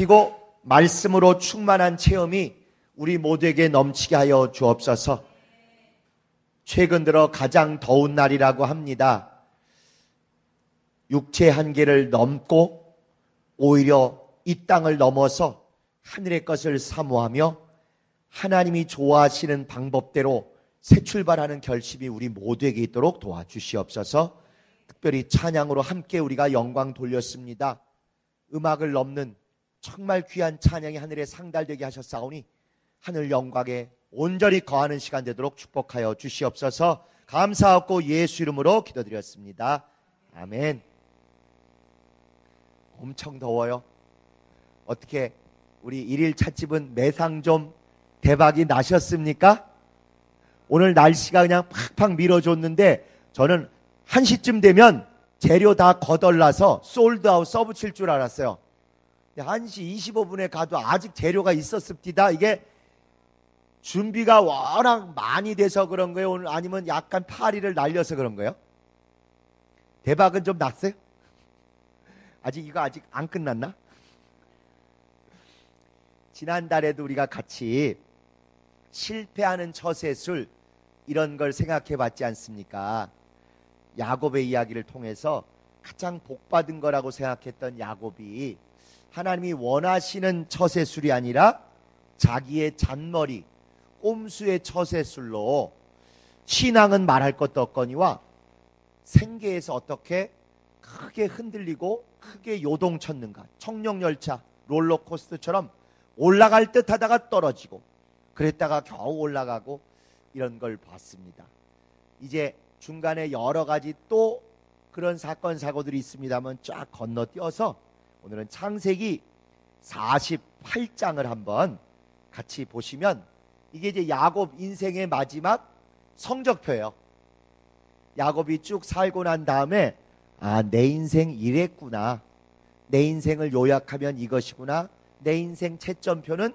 살피고 말씀으로 충만한 체험이 우리 모두에게 넘치게 하여 주옵소서. 최근 들어 가장 더운 날이라고 합니다. 육체 한계를 넘고 오히려 이 땅을 넘어서 하늘의 것을 사모하며 하나님이 좋아하시는 방법대로 새 출발하는 결심이 우리 모두에게 있도록 도와주시옵소서. 특별히 찬양으로 함께 우리가 영광 돌렸습니다. 음악을 넘는 정말 귀한 찬양이 하늘에 상달되게 하셨사오니 하늘 영광에 온전히 거하는 시간 되도록 축복하여 주시옵소서. 감사하고 예수 이름으로 기도드렸습니다. 아멘. 엄청 더워요. 어떻게 우리 일일 찻집은 매상 좀 대박이 나셨습니까? 오늘 날씨가 그냥 팍팍 밀어줬는데 저는 1시쯤 되면 재료 다 거덜나서 솔드아웃 서브 칠 줄 알았어요. 1시 25분에 가도 아직 재료가 있었습니다. 이게 준비가 워낙 많이 돼서 그런 거예요? 오늘 아니면 약간 파리를 날려서 그런 거예요? 대박은 좀 났어요? 이거 아직 안 끝났나? 지난달에도 우리가 같이 실패하는 처세술 이런 걸 생각해 봤지 않습니까? 야곱의 이야기를 통해서 가장 복받은 거라고 생각했던 야곱이 하나님이 원하시는 처세술이 아니라 자기의 잔머리, 꼼수의 처세술로 신앙은 말할 것도 없거니와 생계에서 어떻게 크게 흔들리고 크게 요동쳤는가. 청룡열차, 롤러코스터처럼 올라갈 듯 하다가 떨어지고 그랬다가 겨우 올라가고 이런 걸 봤습니다. 이제 중간에 여러 가지 또 그런 사건 사고들이 있습니다만 쫙 건너뛰어서 오늘은 창세기 48장을 한번 같이 보시면 이게 이제 야곱 인생의 마지막 성적표예요. 야곱이 쭉 살고 난 다음에 내 인생 이랬구나. 내 인생을 요약하면 이것이구나. 내 인생 채점표는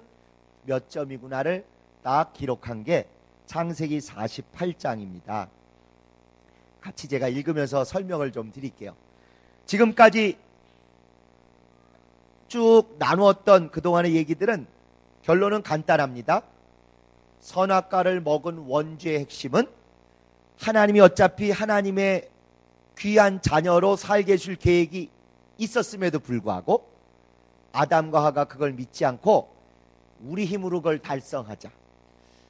몇 점이구나를 딱 기록한 게 창세기 48장입니다. 같이 제가 읽으면서 설명을 좀 드릴게요. 지금까지 쭉 나누었던 그동안의 얘기들은 결론은 간단합니다. 선악과를 먹은 원죄의 핵심은 하나님이 어차피 하나님의 귀한 자녀로 살게 해줄 계획이 있었음에도 불구하고 아담과 하가 그걸 믿지 않고 우리 힘으로 그걸 달성하자.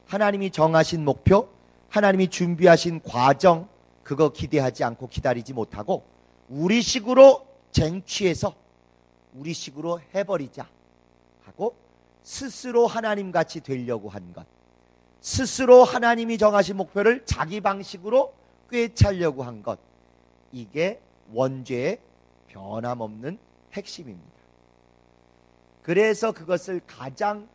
하나님이 정하신 목표, 하나님이 준비하신 과정 그거 기대하지 않고 기다리지 못하고 우리식으로 쟁취해서 우리식으로 해버리자 하고 스스로 하나님같이 되려고 한 것, 스스로 하나님이 정하신 목표를 자기 방식으로 꿰차려고 한 것, 이게 원죄의 변함없는 핵심입니다. 그래서 그것을 가장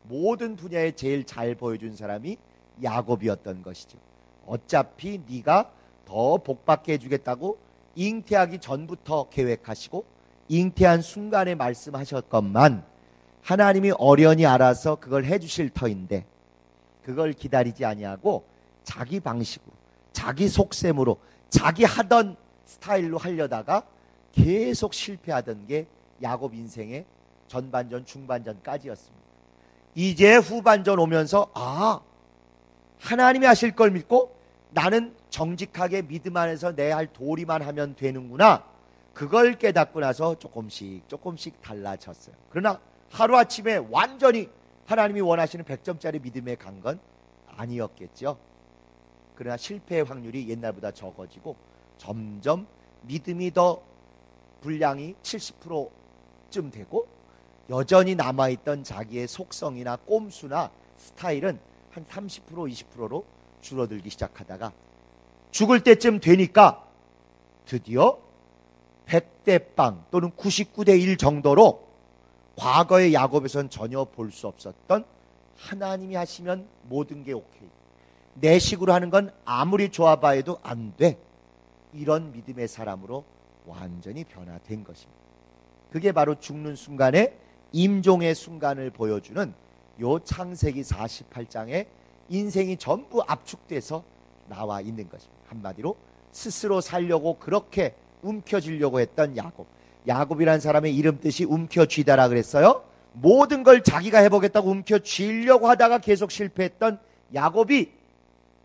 모든 분야에 제일 잘 보여준 사람이 야곱이었던 것이죠. 어차피 네가 더 복받게 해주겠다고 잉태하기 전부터 계획하시고 잉태한 순간에 말씀하셨건만 하나님이 어련히 알아서 그걸 해주실 터인데 그걸 기다리지 아니하고 자기 방식으로 자기 속셈으로 자기 하던 스타일로 하려다가 계속 실패하던 게 야곱 인생의 전반전 중반전까지였습니다. 이제 후반전 오면서 하나님이 하실 걸 믿고 나는 정직하게 믿음 안에서 내 할 도리만 하면 되는구나. 그걸 깨닫고 나서 조금씩 달라졌어요. 그러나 하루아침에 완전히 하나님이 원하시는 100점짜리 믿음에 간 건 아니었겠죠. 그러나 실패의 확률이 옛날보다 적어지고 점점 믿음이 더 분량이 70%쯤 되고 여전히 남아있던 자기의 속성이나 꼼수나 스타일은 한 30% 20%로 줄어들기 시작하다가 죽을 때쯤 되니까 드디어 100대 빵 또는 99대 1 정도로 과거의 야곱에선 전혀 볼 수 없었던 하나님이 하시면 모든 게 오케이, 내 식으로 하는 건 아무리 좋아봐도 안 돼, 이런 믿음의 사람으로 완전히 변화된 것입니다. 그게 바로 죽는 순간에 임종의 순간을 보여주는 요 창세기 48장에 인생이 전부 압축돼서 나와 있는 것입니다. 한마디로 스스로 살려고 그렇게 움켜쥐려고 했던 야곱. 야곱이라는 사람의 이름 뜻이 움켜쥐다라 그랬어요. 모든 걸 자기가 해보겠다고 움켜쥐려고 하다가 계속 실패했던 야곱이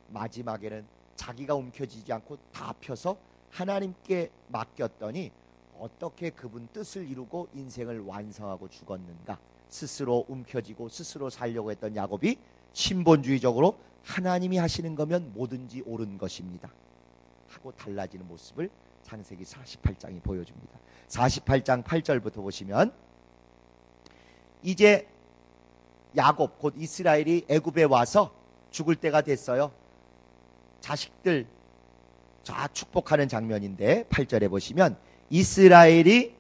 마지막에는 자기가 움켜쥐지 않고 다 펴서 하나님께 맡겼더니 어떻게 그분 뜻을 이루고 인생을 완성하고 죽었는가. 스스로 움켜쥐고 스스로 살려고 했던 야곱이 신본주의적으로 하나님이 하시는 거면 뭐든지 옳은 것입니다 하고 달라지는 모습을 창세기 48장이 보여줍니다. 48장 8절부터 보시면 이제 야곱 곧 이스라엘이 애굽에 와서 죽을 때가 됐어요. 자식들 자 축복하는 장면인데 8절에 보시면 이스라엘이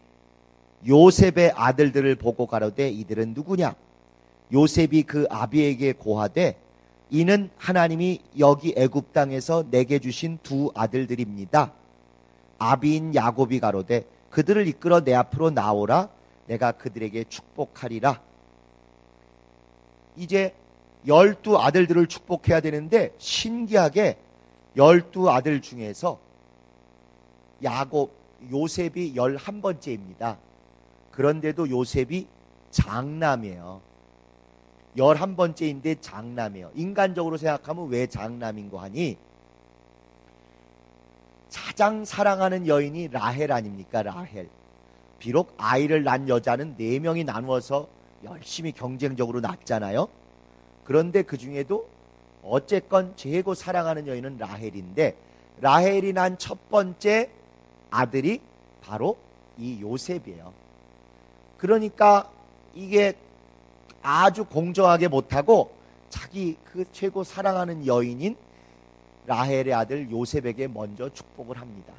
요셉의 아들들을 보고 가로되 이들은 누구냐. 요셉이 그 아비에게 고하되 이는 하나님이 여기 애굽 땅에서 내게 주신 두 아들들입니다. 아비인 야곱이 가로되 그들을 이끌어 내 앞으로 나오라. 내가 그들에게 축복하리라. 이제 12 아들들을 축복해야 되는데 신기하게 12 아들 중에서 요셉이 11번째입니다. 그런데도 요셉이 장남이에요. 11번째인데 장남이에요. 인간적으로 생각하면 왜 장남인 거 하니 가장 사랑하는 여인이 라헬 아닙니까? 라헬. 비록 아이를 낳은 여자는 4명이 나누어서 열심히 경쟁적으로 낳잖아요. 그런데 그 중에도 어쨌건 최고 사랑하는 여인은 라헬인데 라헬이 난 첫 번째 아들이 바로 이 요셉이에요. 그러니까 이게 아주 공정하게 못하고 자기 그 최고 사랑하는 여인인 라헬의 아들 요셉에게 먼저 축복을 합니다.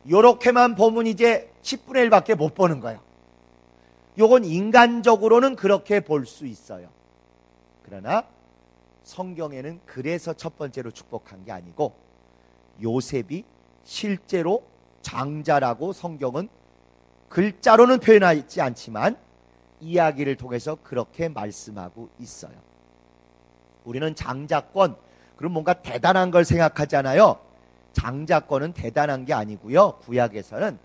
요렇게만 보면 이제 10분의 1밖에 못 보는 거예요. 요건 인간적으로는 그렇게 볼 수 있어요. 그러나 성경에는 그래서 첫 번째로 축복한 게 아니고 요셉이 실제로 장자라고 성경은 글자로는 표현하지 않지만 이야기를 통해서 그렇게 말씀하고 있어요. 우리는 장자권 그럼 뭔가 대단한 걸 생각하잖아요. 장자권은 대단한 게 아니고요. 구약에서는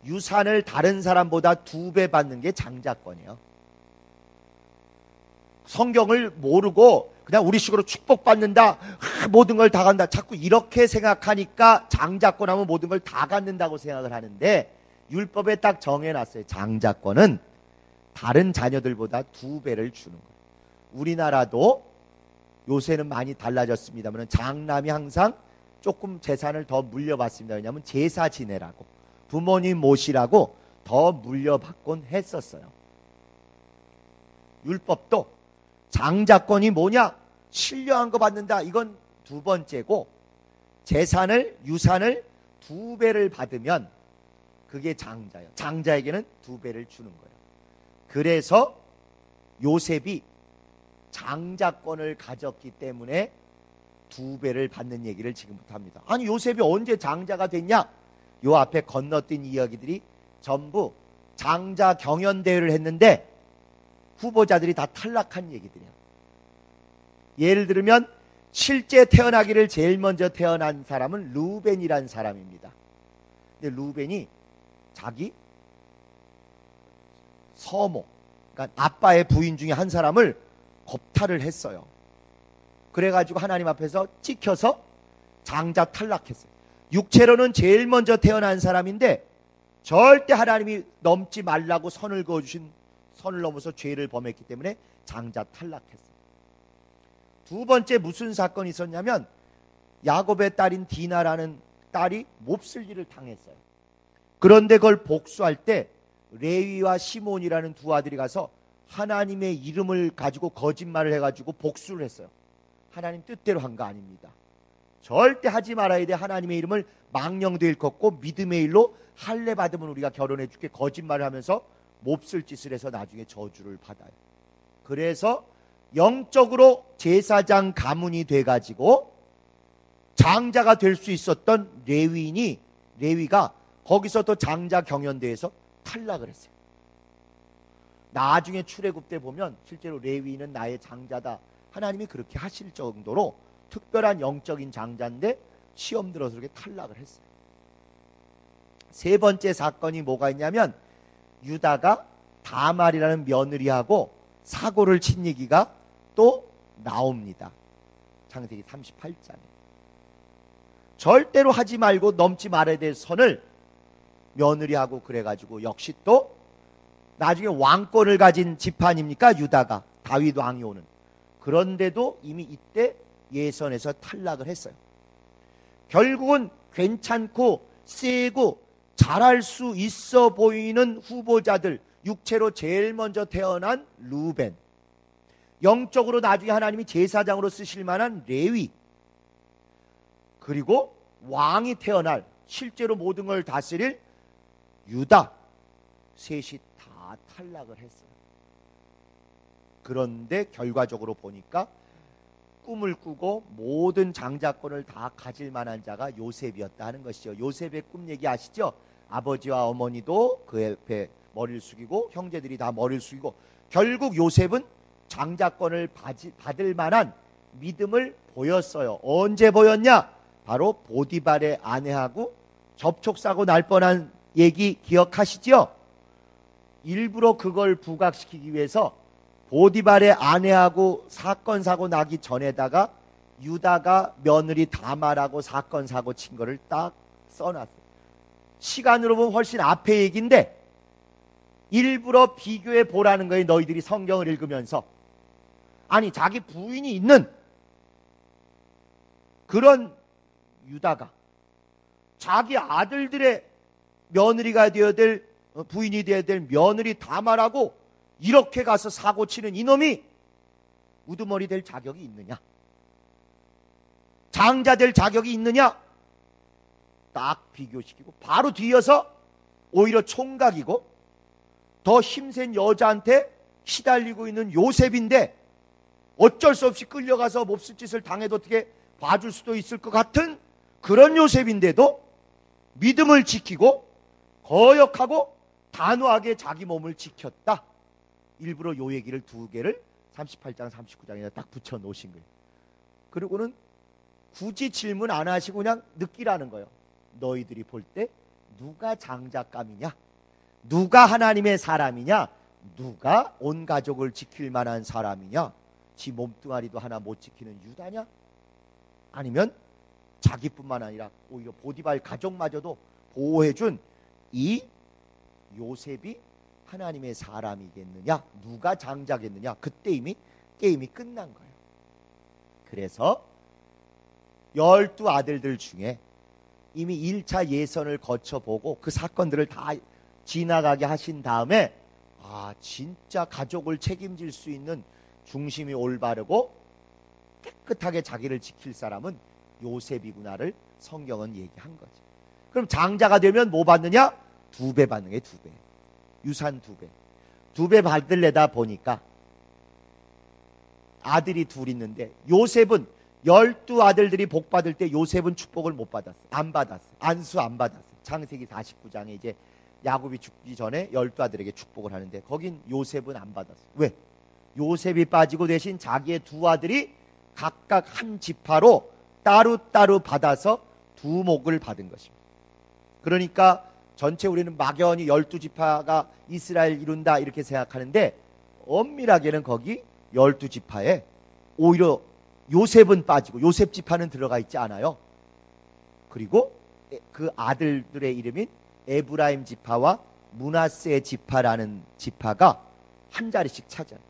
유산을 다른 사람보다 2배 받는 게 장자권이에요. 성경을 모르고 그냥 우리식으로 축복받는다, 모든 걸 다 간다, 자꾸 이렇게 생각하니까 장자권 하면 모든 걸 다 갖는다고 생각을 하는데 율법에 딱 정해놨어요. 장자권은 다른 자녀들보다 2배를 주는 거예요. 우리나라도 요새는 많이 달라졌습니다만 장남이 항상 조금 재산을 더 물려받습니다. 왜냐하면 제사 지내라고 부모님 모시라고 더 물려받곤 했었어요. 율법도 장자권이 뭐냐? 신령한 거 받는다. 이건 2번째고 유산을 2배를 받으면 그게 장자예요. 장자에게는 2배를 주는 거예요. 그래서 요셉이 장자권을 가졌기 때문에 2배를 받는 얘기를 지금부터 합니다. 아니 요셉이 언제 장자가 됐냐? 요 앞에 건너뛴 이야기들이 전부 장자 경연대회를 했는데 후보자들이 다 탈락한 얘기들이에요. 예를 들면 실제 태어나기를 제일 먼저 태어난 사람은 루벤이란 사람입니다. 근데 루벤이 자기 서모, 그러니까 아빠의 부인 중에 한 사람을 겁탈을 했어요. 그래가지고 하나님 앞에서 찍혀서 장자 탈락했어요. 육체로는 제일 먼저 태어난 사람인데 절대 하나님이 넘지 말라고 선을 그어주신 선을 넘어서 죄를 범했기 때문에 장자 탈락했어요. 2번째 무슨 사건이 있었냐면 야곱의 딸인 디나라는 딸이 몹쓸 일을 당했어요. 그런데 그걸 복수할 때 레위와 시몬이라는 2 아들이 가서 하나님의 이름을 가지고 거짓말을 해가지고 복수를 했어요. 하나님 뜻대로 한 거 아닙니다. 절대 하지 말아야 돼. 하나님의 이름을 망령도 일컫고 믿음의 일로 할례 받으면 우리가 결혼해 줄게 거짓말을 하면서 몹쓸 짓을 해서 나중에 저주를 받아요. 그래서 영적으로 제사장 가문이 돼가지고 장자가 될 수 있었던 레위가 거기서 또 장자 경연대회에서 탈락을 했어요. 나중에 출애굽 때 보면 실제로 레위는 나의 장자다. 하나님이 그렇게 하실 정도로 특별한 영적인 장자인데 시험 들어서 그렇게 탈락을 했어요. 3번째 사건이 뭐가 있냐면 유다가 다말이라는 며느리하고 사고를 친 얘기가 또 나옵니다. 창세기 38장에. 절대로 하지 말고 넘지 말아야 될 선을 며느리하고 그래가지고 역시 또 나중에 왕권을 가진 집안입니까? 유다가 다윗 왕이 오는. 그런데도 이미 이때 예선에서 탈락을 했어요. 결국은 괜찮고 세고 잘할 수 있어 보이는 후보자들, 육체로 제일 먼저 태어난 루벤, 영적으로 나중에 하나님이 제사장으로 쓰실 만한 레위, 그리고 왕이 태어날 실제로 모든 걸 다스릴 유다, 셋이 다 탈락을 했어요. 그런데 결과적으로 보니까 꿈을 꾸고 모든 장자권을 다 가질 만한 자가 요셉이었다 하는 것이죠. 요셉의 꿈 얘기 아시죠? 아버지와 어머니도 그 옆에 머리를 숙이고 형제들이 다 머리를 숙이고 결국 요셉은 장자권을 받을 만한 믿음을 보였어요. 언제 보였냐? 바로 보디발의 아내하고 접촉사고 날 뻔한 얘기 기억하시죠? 일부러 그걸 부각시키기 위해서 보디발의 아내하고 사건 사고 나기 전에다가 유다가 며느리 다말하고 사건 사고 친 거를 딱 써놨어요. 시간으로 보면 훨씬 앞의 얘기인데 일부러 비교해 보라는 거예요. 너희들이 성경을 읽으면서. 아니 자기 부인이 있는 그런 유다가 자기 아들들의 며느리가 되어야 될, 부인이 되어야 될 며느리 다말하고 이렇게 가서 사고 치는 이놈이 우두머리 될 자격이 있느냐? 장자 될 자격이 있느냐? 딱 비교시키고 바로 뒤이어서 오히려 총각이고 더 힘센 여자한테 시달리고 있는 요셉인데 어쩔 수 없이 끌려가서 몹쓸 짓을 당해도 어떻게 봐줄 수도 있을 것 같은 그런 요셉인데도 믿음을 지키고 거역하고 단호하게 자기 몸을 지켰다. 일부러 요 얘기를 두 개를 38장 39장에 딱 붙여 놓으신 거예요. 그리고는 굳이 질문 안 하시고 그냥 느끼라는 거예요. 너희들이 볼 때 누가 장자감이냐? 누가 하나님의 사람이냐? 누가 온 가족을 지킬 만한 사람이냐? 지 몸뚱아리도 하나 못 지키는 유다냐? 아니면 자기뿐만 아니라 오히려 보디발 가족마저도 보호해준 이 요셉이 하나님의 사람이겠느냐? 누가 장자겠느냐? 그때 이미 게임이 끝난 거예요. 그래서 12 아들들 중에 이미 1차 예선을 거쳐보고 그 사건들을 다 지나가게 하신 다음에 진짜 가족을 책임질 수 있는 중심이 올바르고 깨끗하게 자기를 지킬 사람은 요셉이구나를 성경은 얘기한 거죠. 그럼 장자가 되면 뭐 받느냐? 2배 받는 게 2배. 유산 2배. 2배 받을래다 보니까 아들이 둘 있는데 요셉은 12 아들들이 복 받을 때 요셉은 축복을 못 받았어. 안 받았어. 안수 안 받았어. 창세기 49장에 이제 야곱이 죽기 전에 12 아들에게 축복을 하는데 거긴 요셉은 안 받았어. 왜? 요셉이 빠지고 대신 자기의 2 아들이 각각 한 지파로 따로따로 받아서 2 목을 받은 것입니다. 그러니까 전체 우리는 막연히 12지파가 이스라엘 이룬다 이렇게 생각하는데 엄밀하게는 거기 12지파에 오히려 요셉은 빠지고 요셉 지파는 들어가 있지 않아요. 그리고 그 아들들의 이름인 에브라임 지파와 므낫세 지파라는 지파가 한 자리씩 차지해요.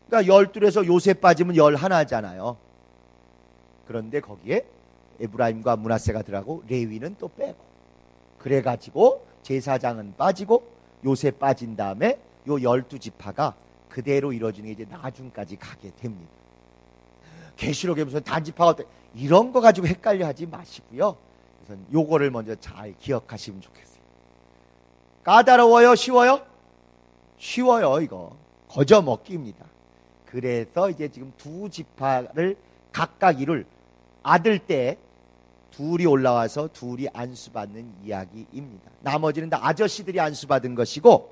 그러니까 12에서 요셉 빠지면 11잖아요. 그런데 거기에 에브라임과 므낫세가 들어가고 레위는 또 빼고 그래가지고 제사장은 빠지고 요셉 빠진 다음에 요 12지파가 그대로 이루어지는 게 이제 나중까지 가게 됩니다. 계시록에 무슨 단지파가 어때 이런 거 가지고 헷갈려 하지 마시고요. 우선 요거를 먼저 잘 기억하시면 좋겠어요. 까다로워요? 쉬워요? 쉬워요. 이거 거저 먹기입니다. 그래서 이제 지금 2 지파를 각각 이룰 아들 때 둘이 올라와서 둘이 안수받는 이야기입니다. 나머지는 다 아저씨들이 안수받은 것이고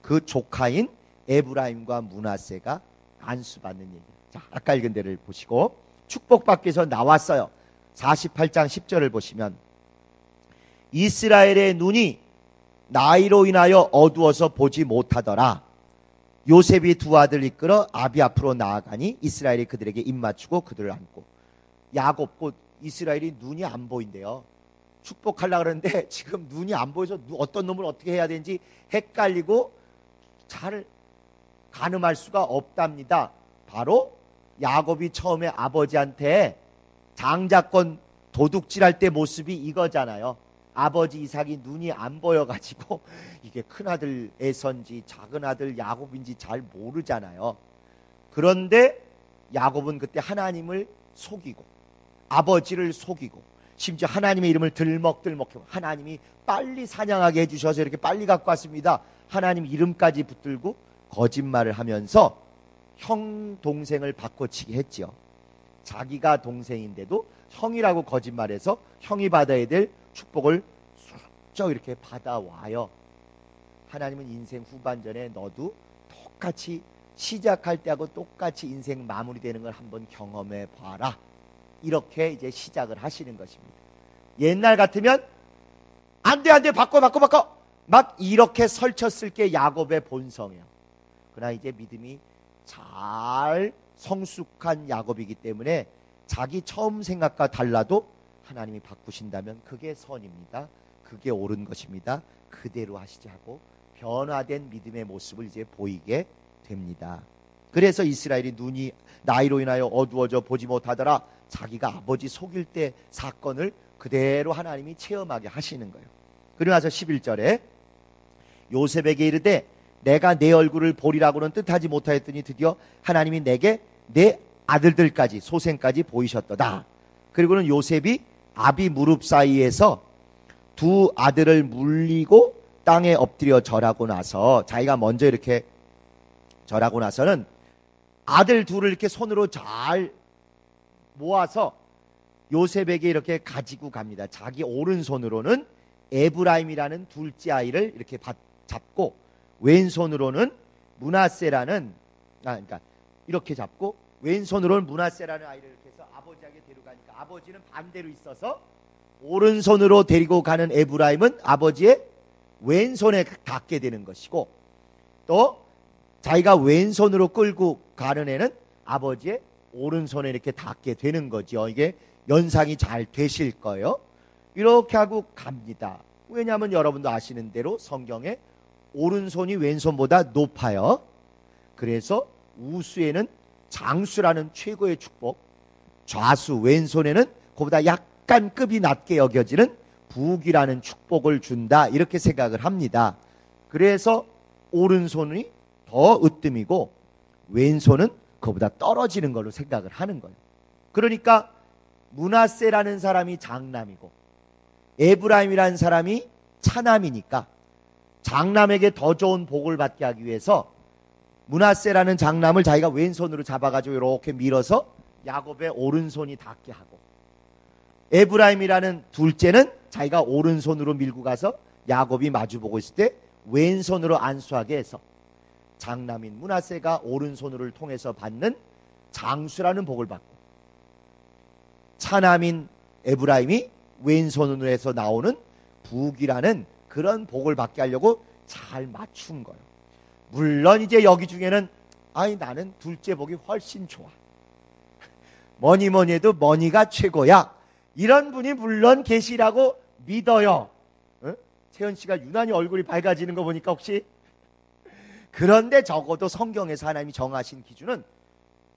그 조카인 에브라임과 므낫세가 안수받는 얘기. 자, 아까 읽은 데를 보시고 축복받기 위해서 나왔어요. 48장 10절을 보시면 이스라엘의 눈이 나이로 인하여 어두워서 보지 못하더라. 요셉이 두 아들 이끌어 아비 앞으로 나아가니 이스라엘이 그들에게 입맞추고 그들을 안고. 야곱 곧 이스라엘이 눈이 안 보인대요. 축복하려고 그러는데 지금 눈이 안 보여서 어떤 놈을 어떻게 해야 되는지 헷갈리고 잘 가늠할 수가 없답니다. 바로 야곱이 처음에 아버지한테 장자권 도둑질할 때 모습이 이거잖아요. 아버지 이삭이 눈이 안 보여가지고 이게 큰아들 에서인지 작은아들 야곱인지 잘 모르잖아요. 그런데 야곱은 그때 하나님을 속이고 아버지를 속이고 심지어 하나님의 이름을 들먹들먹하고 하나님이 빨리 사냥하게 해주셔서 이렇게 빨리 갖고 왔습니다. 하나님 이름까지 붙들고 거짓말을 하면서 형 동생을 바꿔치기 했죠. 자기가 동생인데도 형이라고 거짓말해서 형이 받아야 될 축복을 슬쩍 이렇게 받아와요. 하나님은 인생 후반전에 너도 똑같이 시작할 때하고 똑같이 인생 마무리되는 걸 한번 경험해 봐라. 이렇게 이제 시작을 하시는 것입니다. 옛날 같으면 안 돼 바꿔 막 이렇게 설쳤을 게 야곱의 본성이에요. 그러나 이제 믿음이 잘 성숙한 야곱이기 때문에 자기 처음 생각과 달라도 하나님이 바꾸신다면 그게 선입니다. 그게 옳은 것입니다. 그대로 하시지 하고 변화된 믿음의 모습을 이제 보이게 됩니다. 그래서 이스라엘이 눈이 나이로 인하여 어두워져 보지 못하더라. 자기가 아버지 속일 때 사건을 그대로 하나님이 체험하게 하시는 거예요. 그리고 나서 11절에 요셉에게 이르되 내가 내 얼굴을 보리라고는 뜻하지 못하였더니 드디어 하나님이 내게 내 아들들까지 소생까지 보이셨도다. 그리고는 요셉이 아비 무릎 사이에서 두 아들을 물리고 땅에 엎드려 절하고 나서 자기가 먼저 이렇게 절하고 나서는 아들 둘을 이렇게 손으로 잘 모아서 요셉에게 이렇게 가지고 갑니다. 자기 오른손으로는 에브라임이라는 둘째 아이를 이렇게 잡고 왼손으로는 므낫세라는 그러니까 이렇게 잡고 왼손으로는 므낫세라는 아이를 이렇게 해서 아버지에게 데려가니까 아버지는 반대로 있어서 오른손으로 데리고 가는 에브라임은 아버지의 왼손에 닿게 되는 것이고 또 자기가 왼손으로 끌고 가는 애는 아버지의 오른손에 이렇게 닿게 되는 거죠. 이게 연상이 잘 되실 거예요. 이렇게 하고 갑니다. 왜냐하면 여러분도 아시는 대로 성경에 오른손이 왼손보다 높아요. 그래서 우수에는 장수라는 최고의 축복, 좌수 왼손에는 그보다 약간 급이 낮게 여겨지는 부귀라는 축복을 준다. 이렇게 생각을 합니다. 그래서 오른손이 더 으뜸이고 왼손은 그보다 떨어지는 걸로 생각을 하는 거예요. 그러니까 므낫세라는 사람이 장남이고 에브라임이라는 사람이 차남이니까 장남에게 더 좋은 복을 받게 하기 위해서 므낫세라는 장남을 자기가 왼손으로 잡아가지고 이렇게 밀어서 야곱의 오른손이 닿게 하고 에브라임이라는 둘째는 자기가 오른손으로 밀고 가서 야곱이 마주보고 있을 때 왼손으로 안수하게 해서 장남인 므낫세가 오른손으로 통해서 받는 장수라는 복을 받고 차남인 에브라임이 왼손으로 해서 나오는 부귀라는 그런 복을 받게 하려고 잘 맞춘 거예요. 물론 이제 여기 중에는 나는 둘째 복이 훨씬 좋아. 뭐니 해도 머니가 최고야. 이런 분이 물론 계시라고 믿어요. 채연 씨가 유난히 얼굴이 밝아지는 거 보니까 혹시 그런데 적어도 성경에서 하나님이 정하신 기준은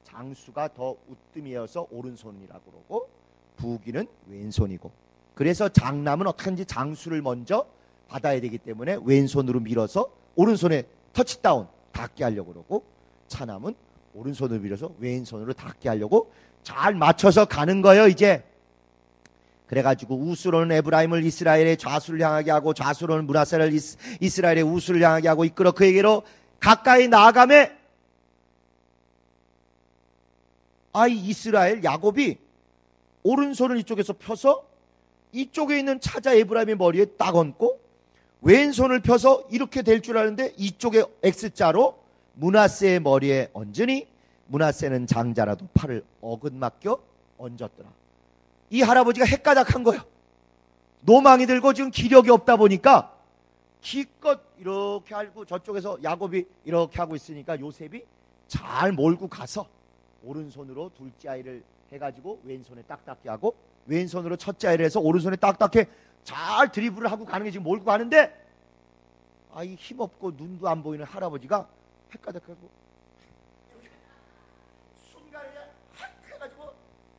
장수가 더 우뜸이어서 오른손이라고 그러고 부귀는 왼손이고 그래서 장남은 어떻게든지 장수를 먼저 받아야 되기 때문에 왼손으로 밀어서 오른손에 터치다운 닿게 하려고 그러고 차남은 오른손으로 밀어서 왼손으로 닿게 하려고 잘 맞춰서 가는 거예요. 이제 그래가지고 우수로는 에브라임을 이스라엘의 좌수를 향하게 하고 좌수로는 므낫세를 이스라엘의 우수를 향하게 하고 이끌어 그에게로 가까이 나아가매 이스라엘 야곱이 오른손을 이쪽에서 펴서 이쪽에 있는 차자 에브라임의 머리에 딱 얹고 왼손을 펴서 이렇게 될 줄 아는데 이쪽에 X자로 므낫세의 머리에 얹으니 므낫세는 장자라도 팔을 어긋맞겨 얹었더라. 이 할아버지가 헷가닥한 거예요. 노망이 들고 지금 기력이 없다 보니까 기껏 이렇게 하고 저쪽에서 야곱이 이렇게 하고 있으니까 요셉이 잘 몰고 가서 오른손으로 둘째 아이를 해가지고 왼손에 딱딱히 하고 왼손으로 첫째 아이를 해서 오른손에 딱딱히 잘 드리블을 하고 가는 게 지금 몰고 가는데, 이 힘없고 눈도 안 보이는 할아버지가 헷가닥하고 순간에 확 해가지고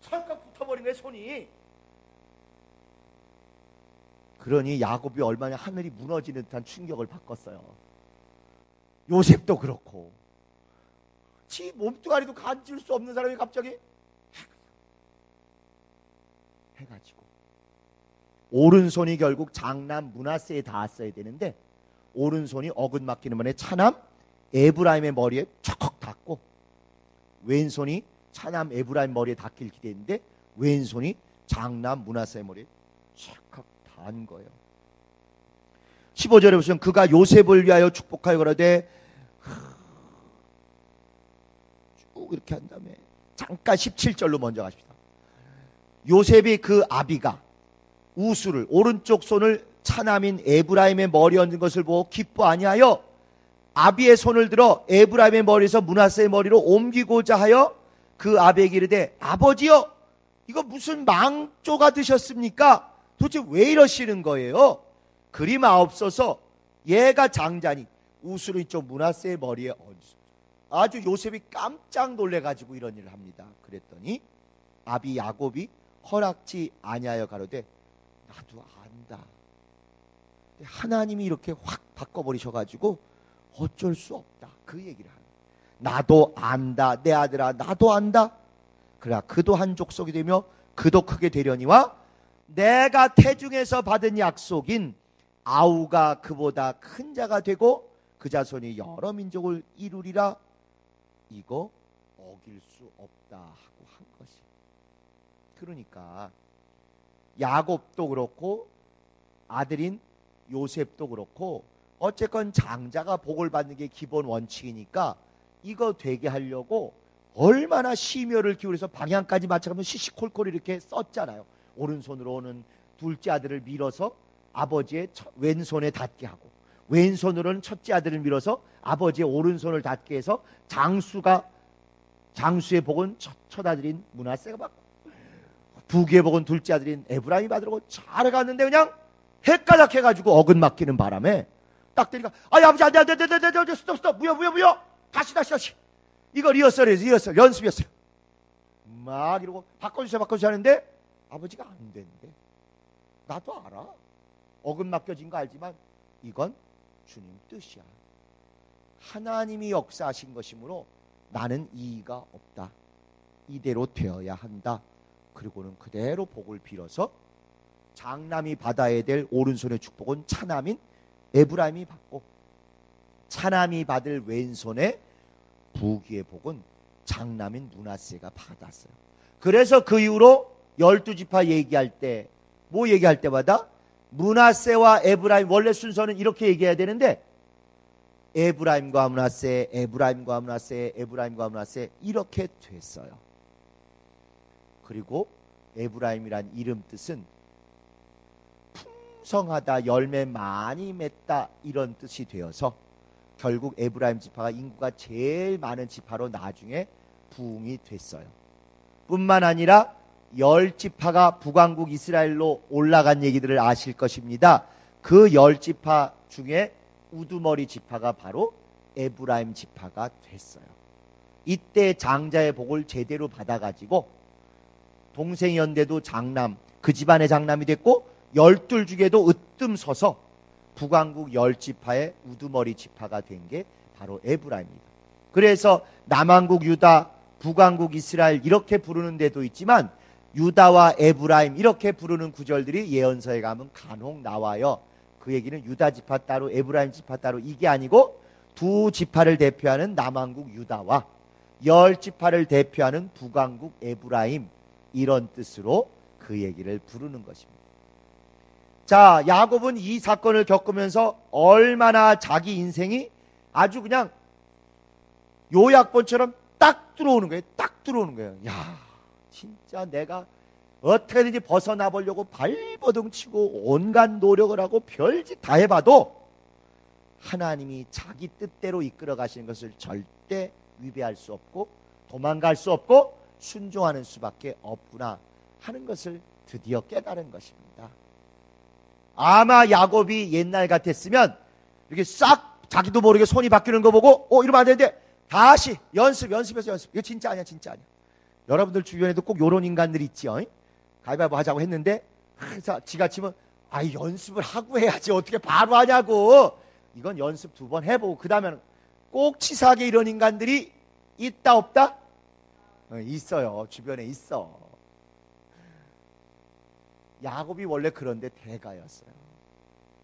철컥 붙어버린 거예요, 손이. 그러니 야곱이 얼마나 하늘이 무너지는 듯한 충격을 받았어요. 요셉도 그렇고 지 몸뚱아리도 간질 수 없는 사람이 갑자기 해가지고 오른손이 결국 장남 므낫세에 닿았어야 되는데 오른손이 어긋맞기는 만에 차남 에브라임의 머리에 척 닿고, 왼손이 차남 에브라임 머리에 닿길 기대했는데 왼손이 장남 므낫세의 머리에 척 닿은 거예요. 15절에 보시면 그가 요셉을 위하여 축복하여 그러되, 쭉 이렇게 한 다음에 잠깐 17절로 먼저 가십시다. 요셉이 그 아비가 우수를 오른쪽 손을 차남인 에브라임의 머리에 얹은 것을 보고 기뻐 아니하여 아비의 손을 들어 에브라임의 머리에서 므낫세의 머리로 옮기고자 하여 그 아비에게 이르되, 아버지여, 이거 무슨 망조가 드셨습니까? 도대체 왜 이러시는 거예요? 그리 마옵소서, 얘가 장자니 우수를 이쪽 므낫세의 머리에 얹으소서. 아주 요셉이 깜짝 놀래가지고 이런 일을 합니다. 그랬더니 아비 야곱이 허락지 아니하여 가로되, 나도 안다. 하나님이 이렇게 확 바꿔버리셔가지고 어쩔 수 없다, 그 얘기를 하는. 나도 안다, 내 아들아, 나도 안다. 그러나 그도 한 족속이 되며 그도 크게 되려니와 내가 태중에서 받은 약속인 아우가 그보다 큰 자가 되고 그 자손이 여러 민족을 이루리라. 이거 어길 수 없다 하고 한 것이. 그러니까 야곱도 그렇고 아들인 요셉도 그렇고 어쨌건 장자가 복을 받는 게 기본 원칙이니까 이거 되게 하려고 얼마나 심혈을 기울여서 방향까지 맞춰가면서 시시콜콜 이렇게 썼잖아요. 오른손으로는 둘째 아들을 밀어서 아버지의 왼손에 닿게 하고, 왼손으로는 첫째 아들을 밀어서 아버지의 오른손을 닿게 해서 장수의 복은 첫 아들인 므낫세가 받고 부귀의 복은 둘째 아들인 에브라임이 받으려고 잘해갔는데 그냥 헷가닥 해가지고 어긋맞기는 바람에 딱 되니까, 아버지 안돼 스톱 무효 다시 이거 리허설 연습이었어요. 막 이러고 바꿔주세요 하는데 아버지가 안 된대. 나도 알아, 어긋맞겨진 거 알지만 이건 주님 뜻이야. 하나님이 역사하신 것이므로 나는 이의가 없다. 이대로 되어야 한다. 그리고는 그대로 복을 빌어서 장남이 받아야 될 오른손의 축복은 차남인 에브라임이 받고, 차남이 받을 왼손의 부귀의 복은 장남인 므낫세가 받았어요. 그래서 그 이후로 12지파 얘기할 때 뭐 얘기할 때마다 므낫세와 에브라임, 원래 순서는 이렇게 얘기해야 되는데 에브라임과 므낫세 이렇게 됐어요. 그리고 에브라임이란 이름 뜻은 풍성하다, 열매 많이 맺다 이런 뜻이 되어서 결국 에브라임 지파가 인구가 제일 많은 지파로 나중에 부흥이 됐어요. 뿐만 아니라 10지파가 북왕국 이스라엘로 올라간 얘기들을 아실 것입니다. 그 10지파 중에 우두머리 지파가 바로 에브라임 지파가 됐어요. 이때 장자의 복을 제대로 받아가지고 동생이었는데도 장남, 그 집안의 장남이 됐고 12 중에도 으뜸 서서 북왕국 10지파의 우두머리 지파가 된 게 바로 에브라임입니다. 그래서 남왕국 유다, 북왕국 이스라엘 이렇게 부르는 데도 있지만 유다와 에브라임 이렇게 부르는 구절들이 예언서에 가면 간혹 나와요. 그 얘기는 유다 지파 따로 에브라임 지파 따로 이게 아니고 두 지파를 대표하는 남왕국 유다와 10지파를 대표하는 북왕국 에브라임 이런 뜻으로 그 얘기를 부르는 것입니다. 자, 야곱은 이 사건을 겪으면서 얼마나 자기 인생이 아주 그냥 요약본처럼 딱 들어오는 거예요. 야, 진짜 내가 어떻게든지 벗어나 보려고 발버둥 치고 온갖 노력을 하고 별짓 다 해봐도 하나님이 자기 뜻대로 이끌어 가시는 것을 절대 위배할 수 없고 도망갈 수 없고 순종하는 수밖에 없구나 하는 것을 드디어 깨달은 것입니다. 아마 야곱이 옛날 같았으면 이렇게 싹 자기도 모르게 손이 바뀌는 거 보고 이러면 안 되는데 다시 연습해서 연습. 이거 진짜 아니야, 진짜 아니야. 여러분들 주변에도 꼭 요런 인간들이 있지요. 가위바위보 하자고 했는데 지가 치면 연습을 하고 해야지 어떻게 바로 하냐고. 이건 연습 2번 해보고 그 다음에는 꼭 치사하게 이런 인간들이 있다 없다? 있어요. 주변에 있어. 야곱이 원래 그런데 대가였어요.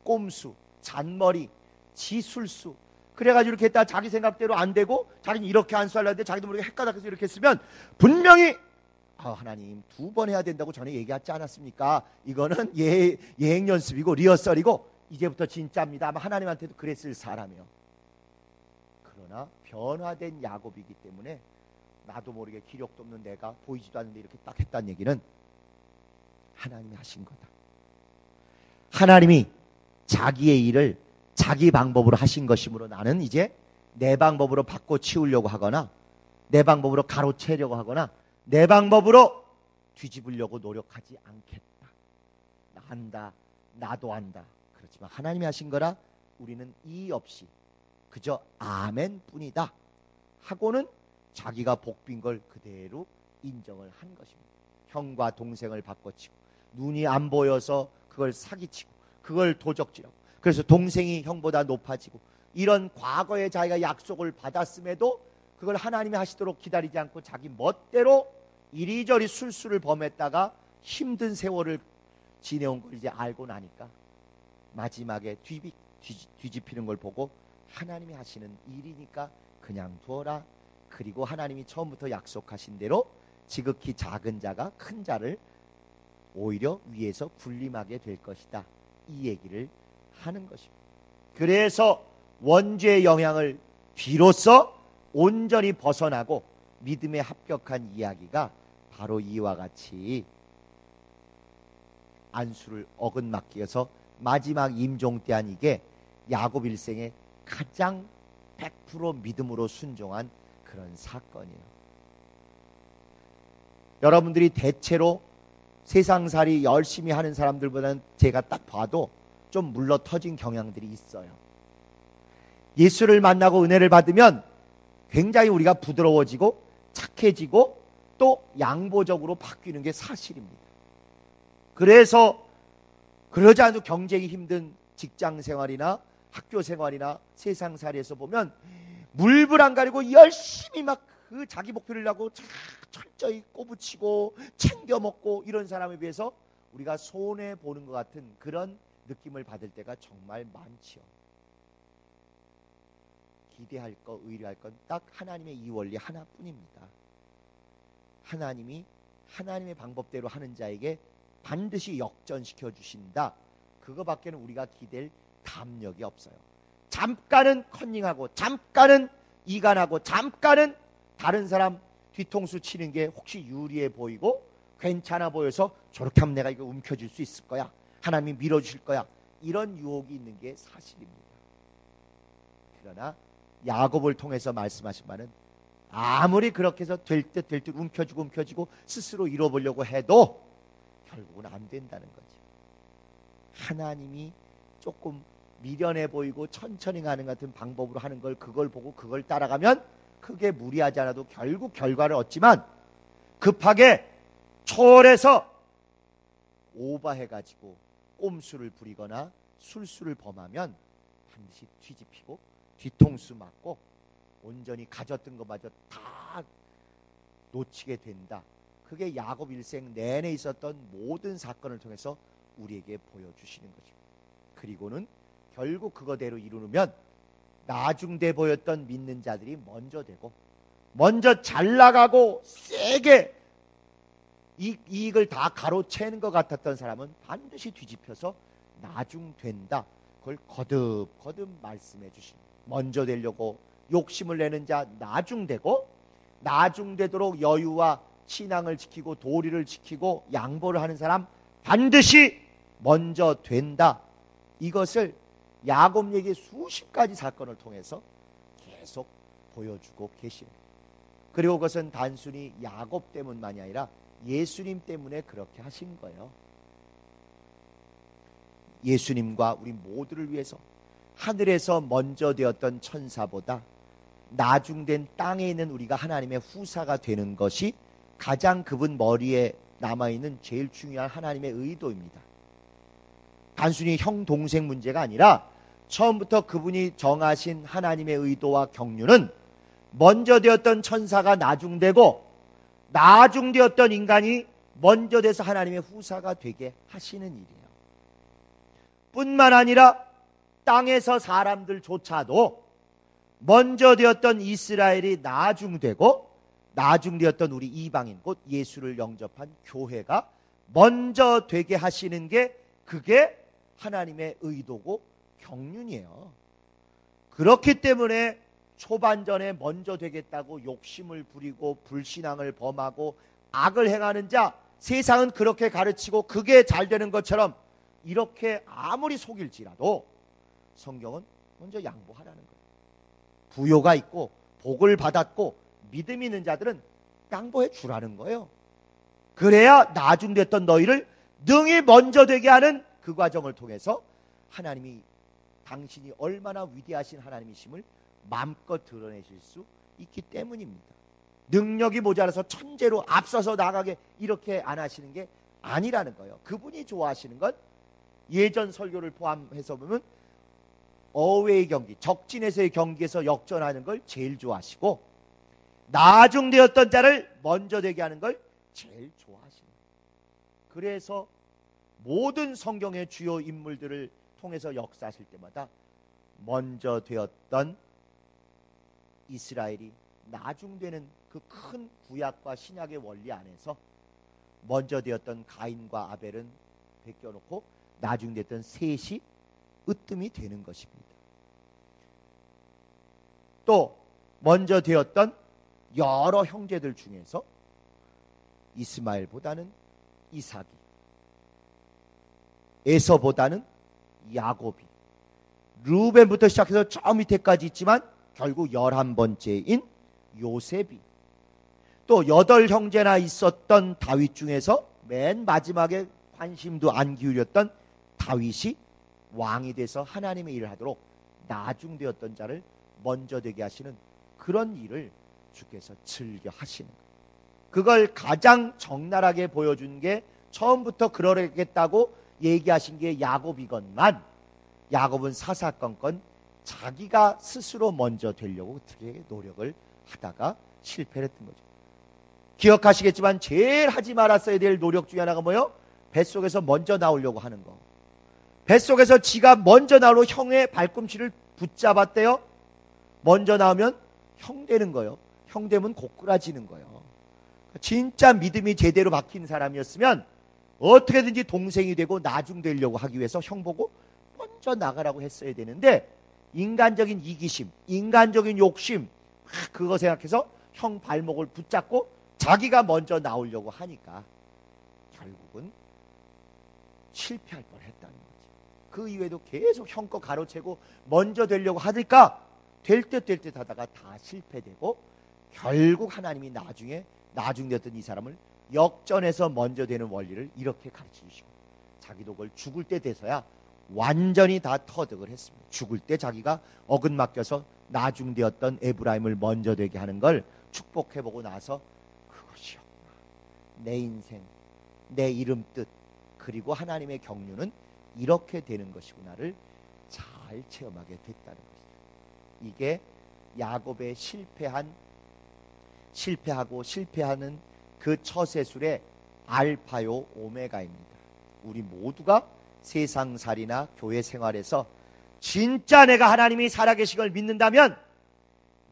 꼼수, 잔머리, 지술수. 그래가지고 이렇게 했다 자기 생각대로 안 되고 자기는 이렇게 안수하려는데 자기도 모르게 헷갈아서 이렇게 했으면 분명히 하나님 2번 해야 된다고 전에 얘기하지 않았습니까? 이거는 예행 연습이고 리허설이고 이제부터 진짜입니다. 아마 하나님한테도 그랬을 사람이요. 그러나 변화된 야곱이기 때문에 나도 모르게 기력도 없는 내가 보이지도 않는데 이렇게 딱 했다는 얘기는 하나님이 하신 거다. 하나님이 자기의 일을 자기 방법으로 하신 것이므로 나는 이제 내 방법으로 바꿔 치우려고 하거나 내 방법으로 가로채려고 하거나 내 방법으로 뒤집으려고 노력하지 않겠다. 나 한다. 나도 한다. 그렇지만 하나님이 하신 거라 우리는 이의 없이 그저 아멘 뿐이다 하고는 자기가 복빈 걸 그대로 인정을 한 것입니다. 형과 동생을 바꿔치고 눈이 안 보여서 그걸 사기치고 그걸 도적질하고 그래서 동생이 형보다 높아지고 이런 과거에 자기가 약속을 받았음에도 그걸 하나님이 하시도록 기다리지 않고 자기 멋대로 이리저리 술수를 범했다가 힘든 세월을 지내온 걸 이제 알고 나니까 마지막에 뒤집히는 걸 보고 하나님이 하시는 일이니까 그냥 두어라. 그리고 하나님이 처음부터 약속하신 대로 지극히 작은 자가 큰 자를 오히려 위에서 군림하게 될 것이다. 이 얘기를 하는 것입니다. 그래서 원죄의 영향을 비로소 온전히 벗어나고 믿음에 합격한 이야기가 바로 이와 같이 안수를 어긋맞기해서 마지막 임종 때 한 이게 야곱 일생의 가장 100% 믿음으로 순종한 그런 사건이에요. 여러분들이 대체로 세상살이 열심히 하는 사람들보다는 제가 딱 봐도 좀 물러터진 경향들이 있어요. 예수를 만나고 은혜를 받으면 굉장히 우리가 부드러워지고 착해지고 또 양보적으로 바뀌는 게 사실입니다. 그래서 그러지 않아도 경쟁이 힘든 직장 생활이나 학교 생활이나 세상살이에서 보면 물불 안 가리고 열심히 막 그 자기 목표를 하고 철저히 꼬부치고 챙겨 먹고 이런 사람에 비해서 우리가 손해 보는 것 같은 그런 느낌을 받을 때가 정말 많지요. 기대할 것, 의뢰할 건 딱 하나님의 이 원리 하나뿐입니다. 하나님이 하나님의 방법대로 하는 자에게 반드시 역전시켜 주신다. 그거밖에는 우리가 기댈 담력이 없어요. 잠깐은 컨닝하고 잠깐은 이간하고 잠깐은 다른 사람 뒤통수 치는 게 혹시 유리해 보이고 괜찮아 보여서 저렇게 하면 내가 이거 움켜쥘 수 있을 거야. 하나님이 밀어주실 거야. 이런 유혹이 있는 게 사실입니다. 그러나 야곱을 통해서 말씀하신 바는 아무리 그렇게 해서 될 듯 움켜쥐고 스스로 이뤄보려고 해도 결국은 안 된다는 거죠. 하나님이 조금 미련해 보이고 천천히 가는 같은 방법으로 하는 걸 그걸 보고 그걸 따라가면 크게 무리하지 않아도 결국 결과를 얻지만 급하게 초월해서 오버해가지고 꼼수를 부리거나 술수를 범하면 반드시 뒤집히고 뒤통수 맞고 온전히 가졌던 것마저 다 놓치게 된다. 그게 야곱 일생 내내 있었던 모든 사건을 통해서 우리에게 보여주시는 것입니다. 그리고는 결국 그거대로 이루면 나중돼 보였던 믿는 자들이 먼저 되고 먼저 잘 나가고 세게 이익을 다 가로채는 것 같았던 사람은 반드시 뒤집혀서 나중된다. 그걸 거듭 말씀해 주십니다. 먼저 되려고 욕심을 내는 자 나중되고 나중되도록 여유와 신앙을 지키고 도리를 지키고 양보를 하는 사람 반드시 먼저 된다. 이것을 야곱에게 수십 가지 사건을 통해서 계속 보여주고 계십니다. 그리고 그것은 단순히 야곱 때문만이 아니라 예수님 때문에 그렇게 하신 거예요. 예수님과 우리 모두를 위해서 하늘에서 먼저 되었던 천사보다 나중된 땅에 있는 우리가 하나님의 후사가 되는 것이 가장 그분 머리에 남아있는 제일 중요한 하나님의 의도입니다. 단순히 형 동생 문제가 아니라 처음부터 그분이 정하신 하나님의 의도와 경륜은 먼저 되었던 천사가 나중되고 나중되었던 인간이 먼저 돼서 하나님의 후사가 되게 하시는 일이에요. 뿐만 아니라 땅에서 사람들조차도 먼저 되었던 이스라엘이 나중되고 나중되었던 우리 이방인 곧 예수를 영접한 교회가 먼저 되게 하시는 게 그게 하나님의 의도고 경륜이에요. 그렇기 때문에 초반전에 먼저 되겠다고 욕심을 부리고 불신앙을 범하고 악을 행하는 자, 세상은 그렇게 가르치고 그게 잘 되는 것처럼 이렇게 아무리 속일지라도 성경은 먼저 양보하라는 거예요. 부요가 있고 복을 받았고 믿음이 있는 자들은 양보해 주라는 거예요. 그래야 나중됐던 너희를 능히 먼저 되게 하는 그 과정을 통해서 하나님이 당신이 얼마나 위대하신 하나님이심을 마음껏 드러내실 수 있기 때문입니다. 능력이 모자라서 천재로 앞서서 나가게 이렇게 안 하시는 게 아니라는 거예요. 그분이 좋아하시는 건 예전 설교를 포함해서 보면 어웨이 경기, 적진에서의 경기에서 역전하는 걸 제일 좋아하시고 나중되었던 자를 먼저 되게 하는 걸 제일 좋아하십니다. 그래서 모든 성경의 주요 인물들을 통해서 역사하실 때마다 먼저 되었던 이스라엘이 나중되는 그 큰 구약과 신약의 원리 안에서 먼저 되었던 가인과 아벨은 베껴놓고 나중됐던 셋이 으뜸이 되는 것입니다. 또 먼저 되었던 여러 형제들 중에서 이스마엘보다는 이삭이, 에서보다는 야곱이, 르우벤부터 시작해서 저 밑에까지 있지만 결국 11번째인 요셉이, 또 8형제나 있었던 다윗 중에서 맨 마지막에 관심도 안 기울였던 다윗이 왕이 돼서 하나님의 일을 하도록 나중되었던 자를 먼저 되게 하시는 그런 일을 주께서 즐겨 하시는 거예요. 그걸 가장 적나라하게 보여준 게 처음부터 그러겠다고 얘기하신 게 야곱이건만 야곱은 사사건건 자기가 스스로 먼저 되려고 어떻게 노력을 하다가 실패를 했던 거죠. 기억하시겠지만 제일 하지 말았어야 될 노력 중에 하나가 뭐예요? 뱃속에서 먼저 나오려고 하는 거. 뱃속에서 지가 먼저 나오려고 형의 발꿈치를 붙잡았대요. 먼저 나오면 형 되는 거예요. 형 되면 고꾸라지는 거예요. 진짜 믿음이 제대로 박힌 사람이었으면 어떻게든지 동생이 되고 나중 되려고 하기 위해서 형 보고 먼저 나가라고 했어야 되는데 인간적인 이기심, 인간적인 욕심 그거 생각해서 형 발목을 붙잡고 자기가 먼저 나오려고 하니까 결국은 실패할 뻔했다는 거지. 그 이외에도 계속 형 거 가로채고 먼저 되려고 하니까 될 듯 하다가 다 실패되고 결국 하나님이 나중에 나중되었던 이 사람을 역전해서 먼저 되는 원리를 이렇게 가르치시고 자기도 그걸 죽을 때 돼서야 완전히 다 터득을 했습니다. 죽을 때 자기가 어긋 맡겨서 나중되었던 에브라임을 먼저 되게 하는 걸 축복해보고 나서 그것이었구나. 내 인생, 내 이름 뜻 그리고 하나님의 경륜은 이렇게 되는 것이구나를 잘 체험하게 됐다는 것이죠. 이게 야곱의 실패하는 그 처세술의 알파요 오메가입니다. 우리 모두가 세상살이나 교회 생활에서 진짜 내가 하나님이 살아계신 걸 믿는다면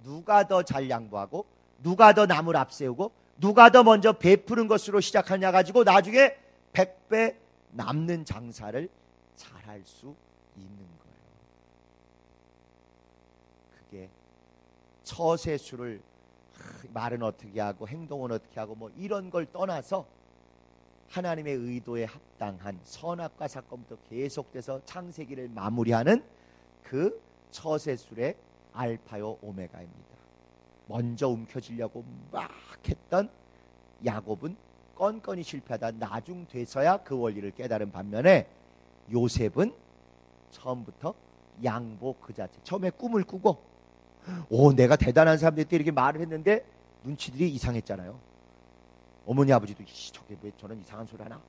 누가 더 잘 양보하고 누가 더 남을 앞세우고 누가 더 먼저 베푸는 것으로 시작하냐 가지고 나중에 100배 남는 장사를 잘할 수 있는 거예요. 그게 처세술을 말은 어떻게 하고 행동은 어떻게 하고 뭐 이런 걸 떠나서 하나님의 의도에 합당한 선악과 사건부터 계속돼서 창세기를 마무리하는 그 처세술의 알파요 오메가입니다. 먼저 움켜쥐려고 막 했던 야곱은 건건이 실패하다 나중 돼서야 그 원리를 깨달은 반면에 요셉은 처음부터 양보 그 자체. 처음에 꿈을 꾸고 내가 대단한 사람들한테 이렇게 말을 했는데 눈치들이 이상했잖아요. 어머니 아버지도 저게 왜 저런 이상한 소리 하나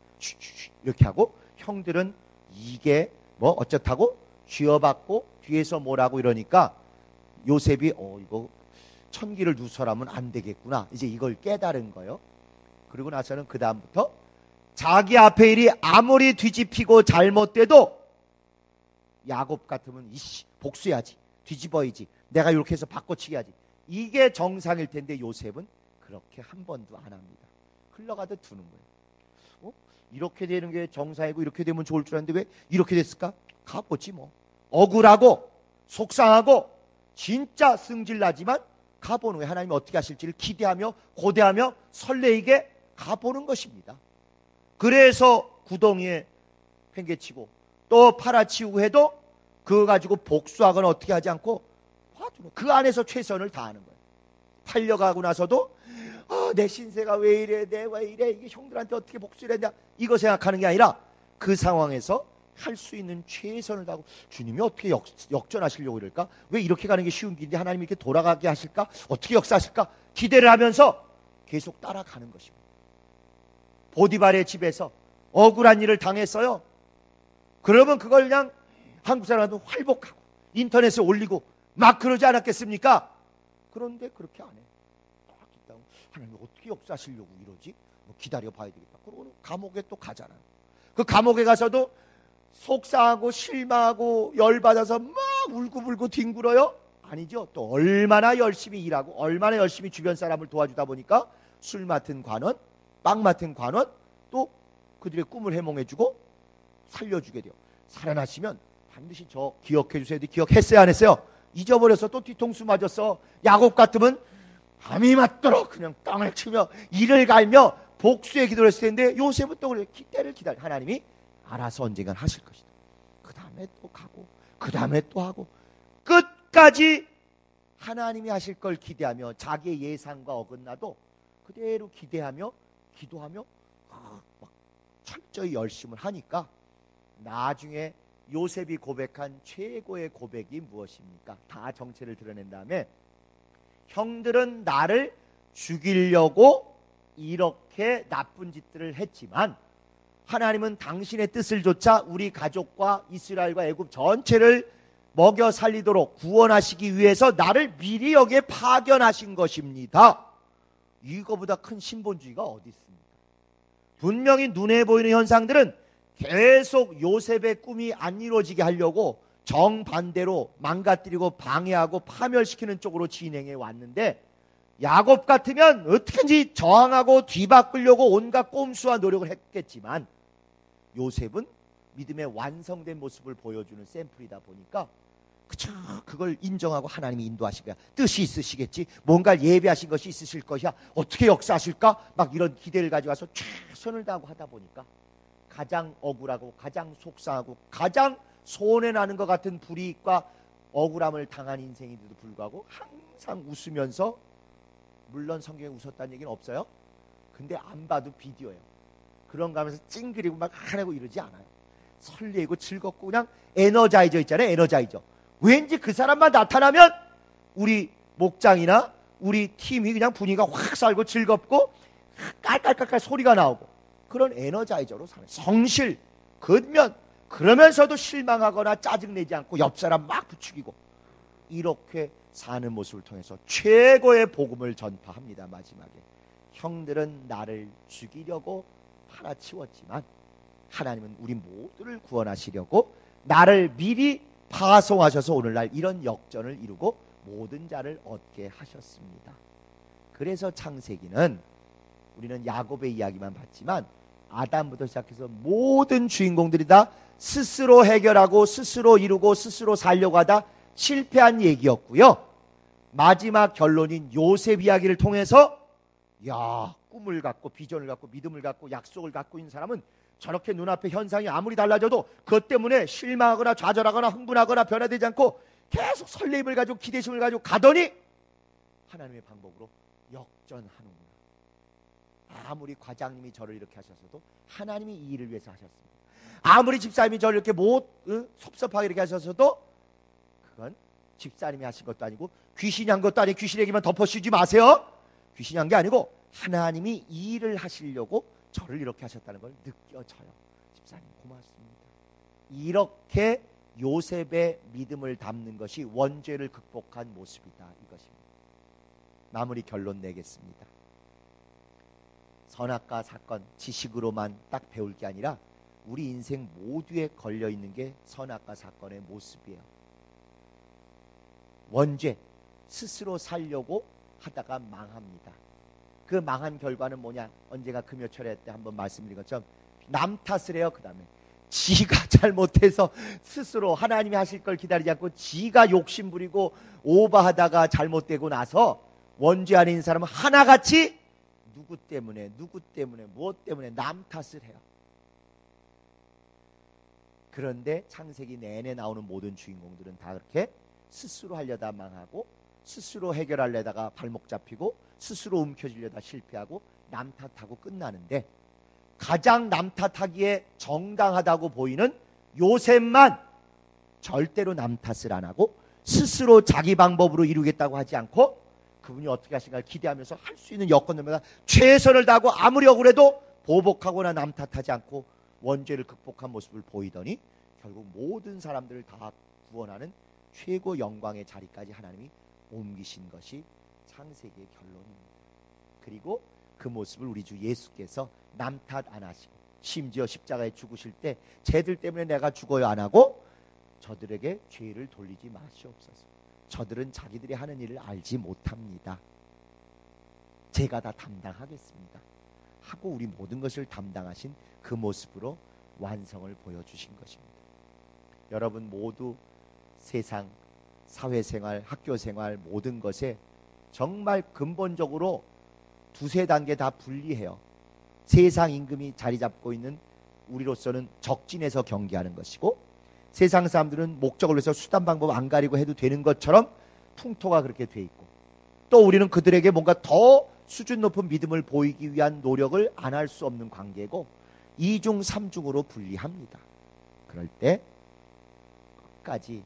이렇게 하고, 형들은 이게 뭐 어쩌다고 쥐어받고 뒤에서 뭐라고 이러니까 요셉이 이거 천기를 누설하면 안 되겠구나, 이제 이걸 깨달은 거예요. 그리고 나서는 그 다음부터 자기 앞에 일이 아무리 뒤집히고 잘못돼도 야곱 같으면 복수해야지, 뒤집어야지, 내가 이렇게 해서 바꿔치기 하지, 이게 정상일 텐데 요셉은 그렇게 한 번도 안 합니다. 흘러가듯 두는 거예요. 이렇게 되는 게 정상이고 이렇게 되면 좋을 줄 알았는데 왜 이렇게 됐을까? 가보지 뭐. 억울하고 속상하고 진짜 승질나지만 가보는 거예요. 하나님이 어떻게 하실지를 기대하며 고대하며 설레이게 가보는 것입니다. 그래서 구덩이에 팽개치고 또 팔아치우고 해도 그거 가지고 복수하거나 어떻게 하지 않고 그 안에서 최선을 다하는 거예요. 팔려가고 나서도 내 신세가 왜 이래, 내가 왜 이래, 이게 형들한테 어떻게 복수를 했냐, 이거 생각하는 게 아니라 그 상황에서 할 수 있는 최선을 다하고, 주님이 어떻게 역전하시려고 이럴까, 왜 이렇게 가는 게 쉬운 길인데 하나님이 이렇게 돌아가게 하실까, 어떻게 역사하실까 기대를 하면서 계속 따라가는 것입니다. 보디발의 집에서 억울한 일을 당했어요. 그러면 그걸 그냥 한국 사람도 활복하고 인터넷에 올리고 막 그러지 않았겠습니까? 그런데 그렇게 안 해. 하나님 어떻게 역사하시려고 이러지? 기다려 봐야 되겠다. 그러고는 감옥에 또 가잖아요. 그 감옥에 가서도 속상하고 실망하고 열받아서 막 울고불고 뒹굴어요? 아니죠. 또 얼마나 열심히 일하고 얼마나 열심히 주변 사람을 도와주다 보니까 술 맡은 관원, 빵 맡은 관원, 또 그들의 꿈을 해몽해주고 살려주게 돼요. 살아나시면 반드시 저 기억해 주셔야 돼. 기억했어요, 안 했어요? 잊어버려서 또 뒤통수 맞았어. 야곱 같으면 밤이 맞도록 그냥 땅을 치며 이를 갈며 복수의 기도를 했을 텐데 요셉은 또 그래, 때를 기다려. 하나님이 알아서 언젠간 하실 것이다. 그 다음에 또 가고 그 다음에 또 하고 끝까지 하나님이 하실 걸 기대하며 자기의 예상과 어긋나도 그대로 기대하며 기도하며 막 철저히 열심을 하니까 나중에 요셉이 고백한 최고의 고백이 무엇입니까? 다 정체를 드러낸 다음에 형들은 나를 죽이려고 이렇게 나쁜 짓들을 했지만 하나님은 당신의 뜻을 조차 우리 가족과 이스라엘과 애굽 전체를 먹여 살리도록 구원하시기 위해서 나를 미리 여기에 파견하신 것입니다. 이거보다 큰 신본주의가 어디 있습니까? 분명히 눈에 보이는 현상들은 계속 요셉의 꿈이 안 이루어지게 하려고 정반대로 망가뜨리고 방해하고 파멸시키는 쪽으로 진행해 왔는데, 야곱 같으면 어떻게든지 저항하고 뒤바꾸려고 온갖 꼼수와 노력을 했겠지만 요셉은 믿음의 완성된 모습을 보여주는 샘플이다 보니까 그걸 인정하고 하나님이 인도하실 거야. 뜻이 있으시겠지, 뭔가를 예비하신 것이 있으실 것이야, 어떻게 역사하실까, 막 이런 기대를 가져가서 최선을 다하고 하다 보니까 가장 억울하고 가장 속상하고 가장 손해나는 것 같은 불이익과 억울함을 당한 인생인데도 불구하고 항상 웃으면서, 물론 성경에 웃었다는 얘기는 없어요. 근데 안 봐도 비디오예요. 그런가 하면서 찡그리고 막 화내고 이러지 않아요. 설레고 즐겁고 그냥 에너자이저 있잖아요. 에너자이저. 왠지 그 사람만 나타나면 우리 목장이나 우리 팀이 그냥 분위기가 확 살고 즐겁고 깔깔깔깔 소리가 나오고 그런 에너자이저로 사는, 성실, 근면, 그러면서도 실망하거나 짜증내지 않고 옆 사람 막 부추기고 이렇게 사는 모습을 통해서 최고의 복음을 전파합니다. 마지막에 형들은 나를 죽이려고 팔아치웠지만 하나님은 우리 모두를 구원하시려고 나를 미리 파송하셔서 오늘날 이런 역전을 이루고 모든 자를 얻게 하셨습니다. 그래서 창세기는 우리는 야곱의 이야기만 봤지만 아담부터 시작해서 모든 주인공들이 다 스스로 해결하고 스스로 이루고 스스로 살려고 하다 실패한 얘기였고요. 마지막 결론인 요셉 이야기를 통해서 꿈을 갖고 비전을 갖고 믿음을 갖고 약속을 갖고 있는 사람은 저렇게 눈앞에 현상이 아무리 달라져도 그것 때문에 실망하거나 좌절하거나 흥분하거나 변화되지 않고 계속 설레임을 가지고 기대심을 가지고 가더니 하나님의 방법으로 역전하는구나. 아무리 과장님이 저를 이렇게 하셨어도 하나님이 이 일을 위해서 하셨습니다. 아무리 집사님이 저를 이렇게 섭섭하게 이렇게 하셨어도 그건 집사님이 하신 것도 아니고 귀신이 한 것도 아니고 귀신에게만 덮어씌우지 마세요. 귀신이 한 게 아니고 하나님이 이 일을 하시려고 저를 이렇게 하셨다는 걸 느껴져요. 집사님 고맙습니다. 이렇게 요셉의 믿음을 담는 것이 원죄를 극복한 모습이다, 이것입니다. 마무리 결론 내겠습니다. 선악과 사건 지식으로만 딱 배울 게 아니라 우리 인생 모두에 걸려있는 게 선악과 사건의 모습이에요. 원죄, 스스로 살려고 하다가 망합니다. 그 망한 결과는 뭐냐? 언제가 금요철회 때 한번 말씀드린 것처럼 남 탓을 해요. 그 다음에 지가 잘못해서 스스로 하나님이 하실 걸 기다리지 않고 지가 욕심부리고 오버하다가 잘못되고 나서 원죄 안에 있는 사람은 하나같이 누구 때문에 무엇 때문에 남 탓을 해요. 그런데 창세기 내내 나오는 모든 주인공들은 다 그렇게 스스로 하려다 망하고 스스로 해결하려다가 발목 잡히고 스스로 움켜쥐려다 실패하고 남 탓하고 끝나는데, 가장 남 탓하기에 정당하다고 보이는 요셉만 절대로 남 탓을 안 하고 스스로 자기 방법으로 이루겠다고 하지 않고 그분이 어떻게 하신가를 기대하면서 할 수 있는 여건들마다 최선을 다하고 아무리 억울해도 보복하거나 남 탓하지 않고 원죄를 극복한 모습을 보이더니 결국 모든 사람들을 다 구원하는 최고 영광의 자리까지 하나님이 옮기신 것이 창세기의 결론입니다. 그리고 그 모습을 우리 주 예수께서 남 탓 안 하시고 심지어 십자가에 죽으실 때 쟤들 때문에 내가 죽어요 안 하고 저들에게 죄를 돌리지 마시옵소서. 저들은 자기들이 하는 일을 알지 못합니다. 제가 다 담당하겠습니다 하고 우리 모든 것을 담당하신 그 모습으로 완성을 보여주신 것입니다. 여러분 모두 세상, 사회생활, 학교생활 모든 것에 정말 근본적으로 두세 단계 다 분리해요. 세상 임금이 자리 잡고 있는 우리로서는 적진에서 경계하는 것이고, 세상 사람들은 목적을 위해서 수단 방법 안 가리고 해도 되는 것처럼 풍토가 그렇게 돼 있고, 또 우리는 그들에게 뭔가 더 수준 높은 믿음을 보이기 위한 노력을 안 할 수 없는 관계고, 이중삼중으로 분리합니다. 그럴 때 끝까지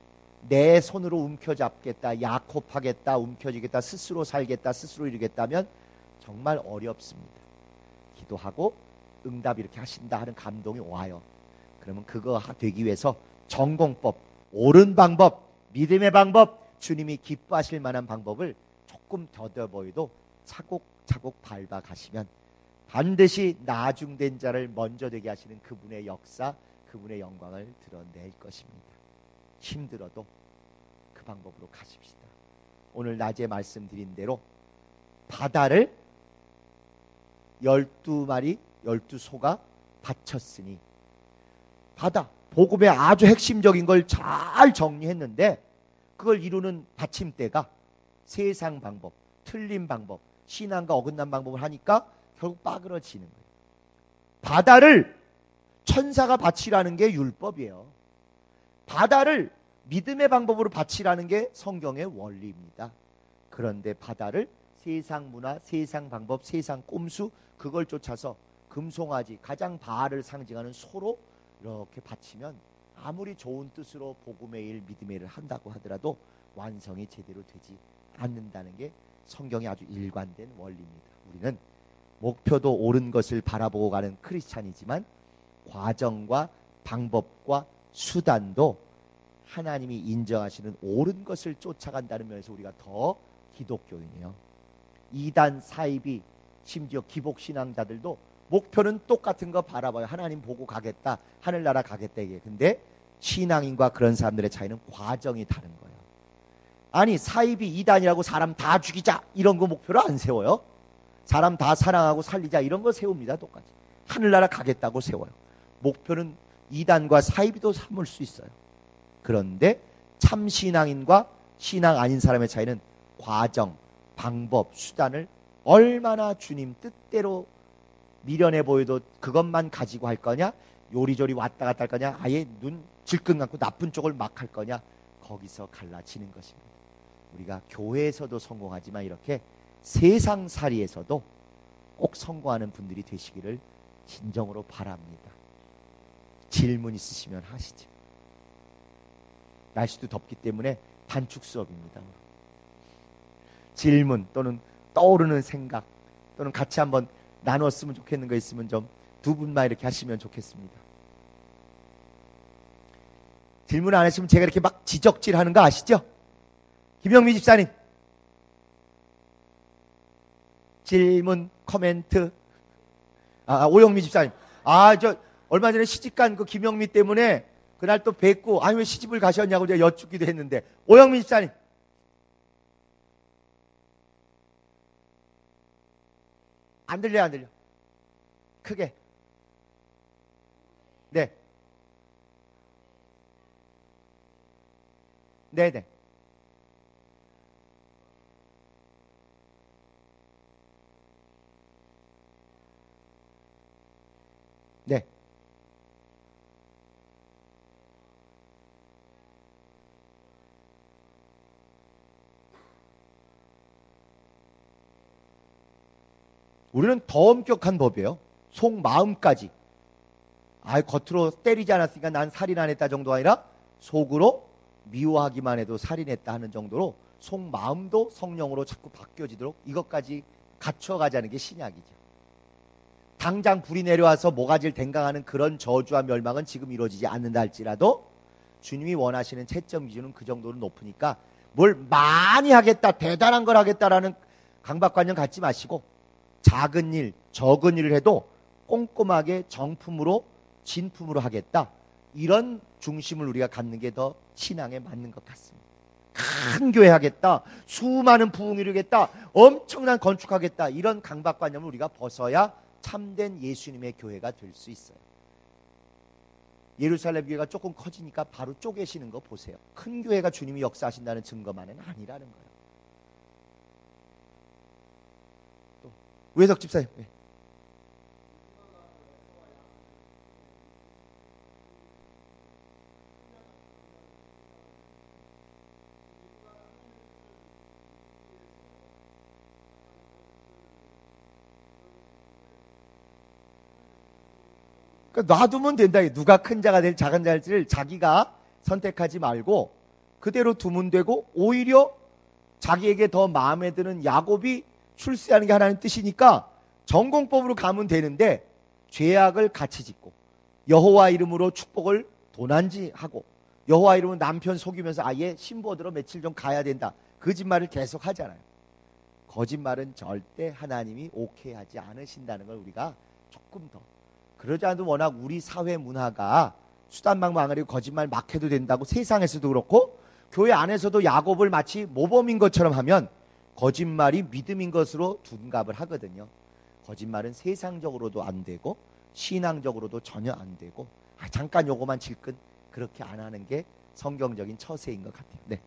내 손으로 움켜잡겠다, 야콥하겠다, 움켜쥐겠다, 스스로 살겠다, 스스로 이루겠다면 정말 어렵습니다. 기도하고 응답 이렇게 하신다 하는 감동이 와요. 그러면 그거 되기 위해서 전공법, 옳은 방법, 믿음의 방법, 주님이 기뻐하실 만한 방법을 조금 더뎌 보여도 차곡차곡 밟아가시면 반드시 나중된 자를 먼저 되게 하시는 그분의 역사, 그분의 영광을 드러낼 것입니다. 힘들어도 그 방법으로 가십시다. 오늘 낮에 말씀드린 대로 바다를 12마리 12소가 바쳤으니, 바다, 복음의 아주 핵심적인 걸 잘 정리했는데 그걸 이루는 받침대가 세상 방법, 틀린 방법, 신앙과 어긋난 방법을 하니까 결국 빠그러지는 거예요. 바다를 천사가 바치라는 게 율법이에요. 바다를 믿음의 방법으로 바치라는 게 성경의 원리입니다. 그런데 바다를 세상 문화, 세상 방법, 세상 꼼수 그걸 쫓아서 금송아지, 가장 바알을 상징하는 소로 이렇게 바치면 아무리 좋은 뜻으로 복음의 일, 믿음의 일을 한다고 하더라도 완성이 제대로 되지 않는다는 게 성경의 아주 일관된 원리입니다. 우리는 목표도 옳은 것을 바라보고 가는 크리스찬이지만 과정과 방법과 수단도 하나님이 인정하시는 옳은 것을 쫓아간다는 면에서 우리가 더 기독교인이에요. 이단, 사이비, 심지어 기복신앙자들도 목표는 똑같은 거 바라봐요. 하나님 보고 가겠다, 하늘나라 가겠다 이게. 근데 신앙인과 그런 사람들의 차이는 과정이 다른 거예요. 아니 사이비, 이단이라고 사람 다 죽이자 이런 거 목표로 안 세워요. 사람 다 사랑하고 살리자 이런 거 세웁니다. 똑같이 하늘나라 가겠다고 세워요. 목표는 이단과 사이비도 삼을 수 있어요. 그런데 참 신앙인과 신앙 아닌 사람의 차이는 과정, 방법, 수단을 얼마나 주님 뜻대로 미련해 보여도 그것만 가지고 할 거냐? 요리조리 왔다 갔다 할 거냐? 아예 눈 질끈 감고 나쁜 쪽을 막 할 거냐? 거기서 갈라지는 것입니다. 우리가 교회에서도 성공하지만 이렇게 세상살이에서도 꼭 성공하는 분들이 되시기를 진정으로 바랍니다. 질문 있으시면 하시죠. 날씨도 덥기 때문에 단축 수업입니다. 질문 또는 떠오르는 생각 또는 같이 한번 나눴으면 좋겠는 거 있으면 좀 두 분만 이렇게 하시면 좋겠습니다. 질문 안 하시면 제가 이렇게 막 지적질하는 거 아시죠? 김영미 집사님, 질문, 코멘트. 오영미 집사님, 저 얼마 전에 시집간 그 김영미 때문에 그날 또 뵙고 왜 시집을 가셨냐고 제가 여쭙기도 했는데, 오영미 집사님, 안 들려, 안 들려. 크게. 네. 네네. 네. 우리는 더 엄격한 법이에요. 속마음까지. 겉으로 때리지 않았으니까 난 살인 안 했다 정도가 아니라 속으로 미워하기만 해도 살인했다 하는 정도로 속마음도 성령으로 자꾸 바뀌어지도록 이것까지 갖춰가자는 게 신약이죠. 당장 불이 내려와서 모가지를 댕강하는 그런 저주와 멸망은 지금 이루어지지 않는다 할지라도 주님이 원하시는 채점 기준은 그 정도로 높으니까 뭘 많이 하겠다, 대단한 걸 하겠다라는 강박관념 갖지 마시고 작은 일, 적은 일을 해도 꼼꼼하게 정품으로 진품으로 하겠다. 이런 중심을 우리가 갖는 게 더 신앙에 맞는 것 같습니다. 큰 교회 하겠다, 수많은 부흥 이루겠다, 엄청난 건축하겠다, 이런 강박관념을 우리가 벗어야 참된 예수님의 교회가 될 수 있어요. 예루살렘 교회가 조금 커지니까 바로 쪼개시는 거 보세요. 큰 교회가 주님이 역사하신다는 증거만은 아니라는 거예요. 또 우혜석 집사님. 네. 놔두면 된다. 누가 큰 자가 될 작은 자일지를 자기가 선택하지 말고 그대로 두면 되고, 오히려 자기에게 더 마음에 드는 야곱이 출세하는 게 하나님 뜻이니까 전공법으로 가면 되는데, 죄악을 같이 짓고 여호와 이름으로 축복을 도난지하고 여호와 이름으로 남편 속이면서 아예 신부 얻으러 며칠 좀 가야 된다, 거짓말을 계속 하잖아요. 거짓말은 절대 하나님이 오케이 하지 않으신다는 걸 우리가 조금 더, 그러지 않아도 워낙 우리 사회 문화가 수단방망이로 거짓말 막 해도 된다고, 세상에서도 그렇고 교회 안에서도 야곱을 마치 모범인 것처럼 하면 거짓말이 믿음인 것으로 둔갑을 하거든요. 거짓말은 세상적으로도 안 되고 신앙적으로도 전혀 안 되고, 잠깐 요거만 질끈 그렇게 안 하는 게 성경적인 처세인 것 같아요. 네.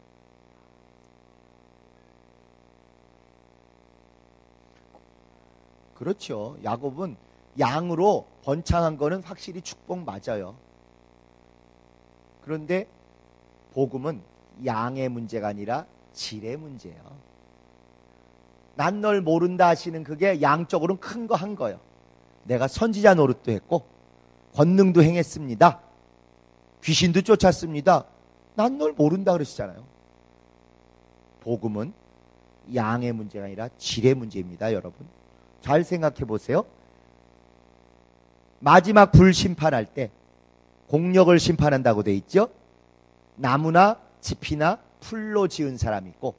그렇죠. 야곱은 양으로 번창한 거는 확실히 축복 맞아요. 그런데 복음은 양의 문제가 아니라 질의 문제예요. 난 널 모른다 하시는 그게 양적으로는 큰 거 한 거예요. 내가 선지자 노릇도 했고 권능도 행했습니다. 귀신도 쫓았습니다. 난 널 모른다 그러시잖아요. 복음은 양의 문제가 아니라 질의 문제입니다. 여러분 잘 생각해 보세요. 마지막 불심판할 때 공력을 심판한다고 돼 있죠. 나무나 짚이나 풀로 지은 사람이 있고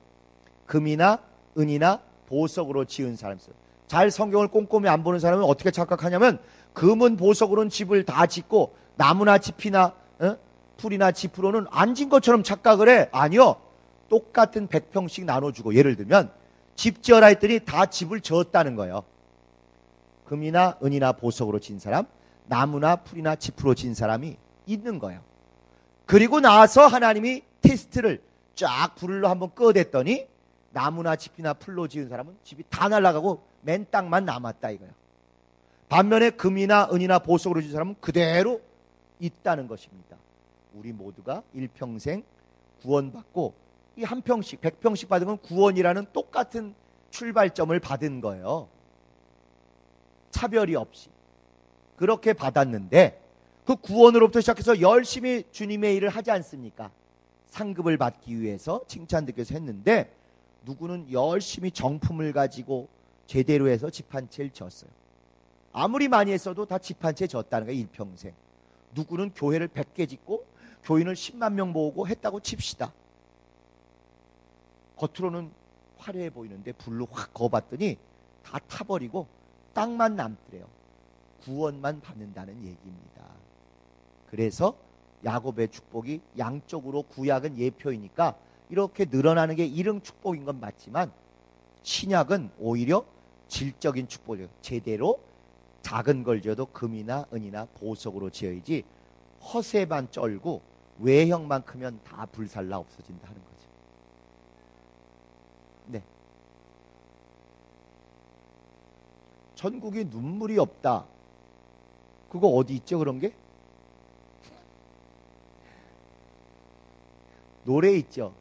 금이나 은이나 보석으로 지은 사람이 있어요. 잘 성경을 꼼꼼히 안 보는 사람은 어떻게 착각하냐면 금은 보석으로는 집을 다 짓고 나무나 짚이나 풀이나 짚으로는 안 진 것처럼 착각을 해. 아니요. 똑같은 100평씩 나눠주고, 예를 들면 집 지어라 했더니 다 집을 지었다는 거예요. 금이나 은이나 보석으로 진 사람, 나무나 풀이나 짚으로 진 사람이 있는 거예요. 그리고 나서 하나님이 테스트를 쫙 불로 한번 꺼댔더니 나무나 짚이나 풀로 지은 사람은 집이 다 날아가고 맨 땅만 남았다 이거예요. 반면에 금이나 은이나 보석으로 준 사람은 그대로 있다는 것입니다. 우리 모두가 일평생 구원받고 이 한 평씩 100평씩 받은 건 구원이라는 똑같은 출발점을 받은 거예요. 차별이 없이 그렇게 받았는데 그 구원으로부터 시작해서 열심히 주님의 일을 하지 않습니까? 상급을 받기 위해서 칭찬받기 했는데 누구는 열심히 정품을 가지고 제대로 해서 집 한 채를 졌어요. 아무리 많이 했어도 다 집 한 채 졌다는 거예요. 일평생. 누구는 교회를 100개 짓고 교인을 10만 명 모으고 했다고 칩시다. 겉으로는 화려해 보이는데 불로 확 거봤더니 다 타버리고 땅만 남더래요. 구원만 받는다는 얘기입니다. 그래서 야곱의 축복이 양쪽으로 구약은 예표이니까 이렇게 늘어나는 게 일응 축복인 건 맞지만 신약은 오히려 질적인 축복이에요. 제대로 작은 걸 지어도 금이나 은이나 보석으로 지어야지 허세만 쩔고 외형만 크면 다 불살라 없어진다 하는 거죠. 네. 전국에 눈물이 없다. 그거 어디 있죠 그런 게? 노래 있죠.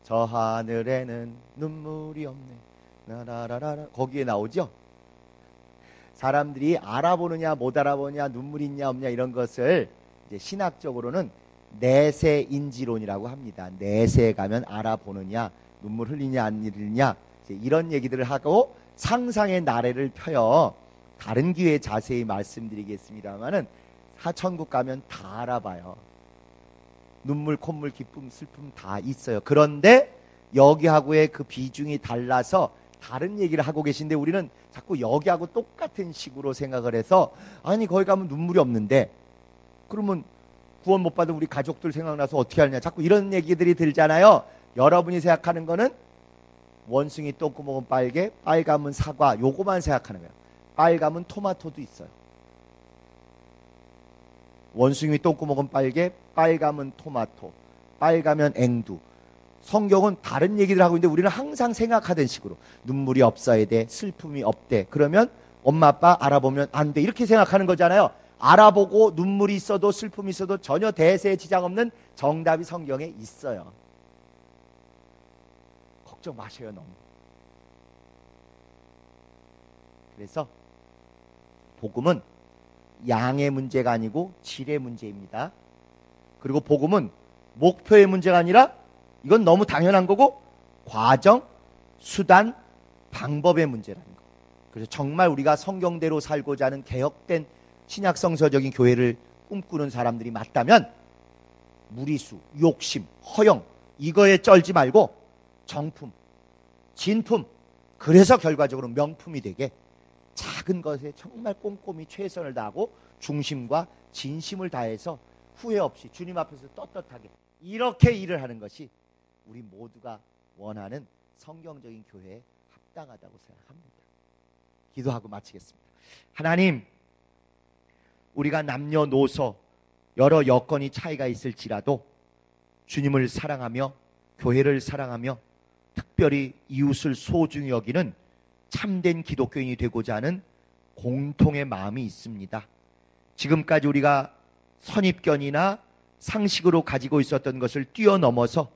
저 하늘에는 눈물이 없네. 나라라라라. 거기에 나오죠. 사람들이 알아보느냐 못 알아보느냐 눈물이 있냐 없냐 이런 것을 이제 신학적으로는 내세인지론이라고 합니다. 내세에 가면 알아보느냐 눈물 흘리냐 안 흘리냐 이런 얘기들을 하고 상상의 나래를 펴요. 다른 기회에 자세히 말씀드리겠습니다만은 하천국 가면 다 알아봐요. 눈물, 콧물, 기쁨, 슬픔 다 있어요. 그런데 여기하고의 그 비중이 달라서 다른 얘기를 하고 계신데 우리는 자꾸 여기하고 똑같은 식으로 생각을 해서 아니 거기 가면 눈물이 없는데 그러면 구원 못 받은 우리 가족들 생각나서 어떻게 하느냐 자꾸 이런 얘기들이 들잖아요. 여러분이 생각하는 거는 원숭이 똥구멍은 빨개, 빨감은 사과 요거만 생각하는 거예요. 빨감은 토마토도 있어요. 원숭이 똥구멍은 빨개, 빨감은 토마토, 빨가면 앵두. 성경은 다른 얘기를 하고 있는데 우리는 항상 생각하던 식으로 눈물이 없어야 돼, 슬픔이 없대. 그러면 엄마 아빠 알아보면 안 돼. 이렇게 생각하는 거잖아요. 알아보고 눈물이 있어도 슬픔이 있어도 전혀 대세에 지장 없는 정답이 성경에 있어요. 걱정 마셔요 너무. 그래서 복음은 양의 문제가 아니고 질의 문제입니다. 그리고 복음은 목표의 문제가 아니라 이건 너무 당연한 거고 과정, 수단, 방법의 문제라는 거. 그래서 정말 우리가 성경대로 살고자 하는 개혁된 신약성서적인 교회를 꿈꾸는 사람들이 맞다면 무리수, 욕심, 허영 이거에 쩔지 말고 정품, 진품 그래서 결과적으로 명품이 되게 작은 것에 정말 꼼꼼히 최선을 다하고 중심과 진심을 다해서 후회 없이 주님 앞에서 떳떳하게 이렇게 일을 하는 것이 우리 모두가 원하는 성경적인 교회에 합당하다고 생각합니다. 기도하고 마치겠습니다. 하나님, 우리가 남녀노소 여러 여건이 차이가 있을지라도 주님을 사랑하며 교회를 사랑하며 특별히 이웃을 소중히 여기는 참된 기독교인이 되고자 하는 공통의 마음이 있습니다. 지금까지 우리가 선입견이나 상식으로 가지고 있었던 것을 뛰어넘어서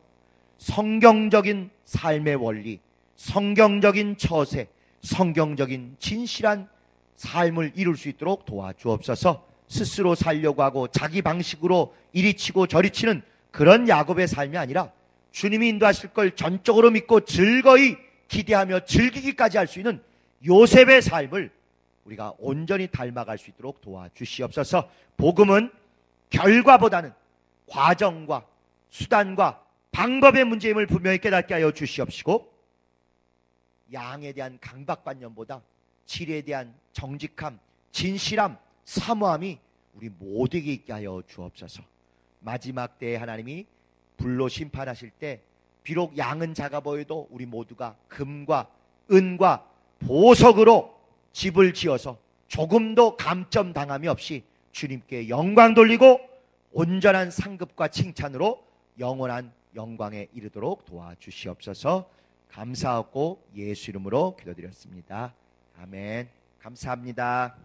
성경적인 삶의 원리, 성경적인 처세, 성경적인 진실한 삶을 이룰 수 있도록 도와주옵소서. 스스로 살려고 하고 자기 방식으로 이리 치고 저리 치는 그런 야곱의 삶이 아니라 주님이 인도하실 걸 전적으로 믿고 즐거이 기대하며 즐기기까지 할 수 있는 요셉의 삶을 우리가 온전히 닮아갈 수 있도록 도와주시옵소서. 복음은 결과보다는 과정과 수단과 방법의 문제임을 분명히 깨닫게 하여 주시옵시고 양에 대한 강박관념보다 질에 대한 정직함, 진실함, 사모함이 우리 모두에게 있게 하여 주옵소서. 마지막 때에 하나님이 불로 심판하실 때 비록 양은 작아 보여도 우리 모두가 금과 은과 보석으로 집을 지어서 조금도 감점당함이 없이 주님께 영광 돌리고 온전한 상급과 칭찬으로 영원한 영광에 이르도록 도와주시옵소서. 감사하고 예수 이름으로 기도드렸습니다. 아멘. 감사합니다.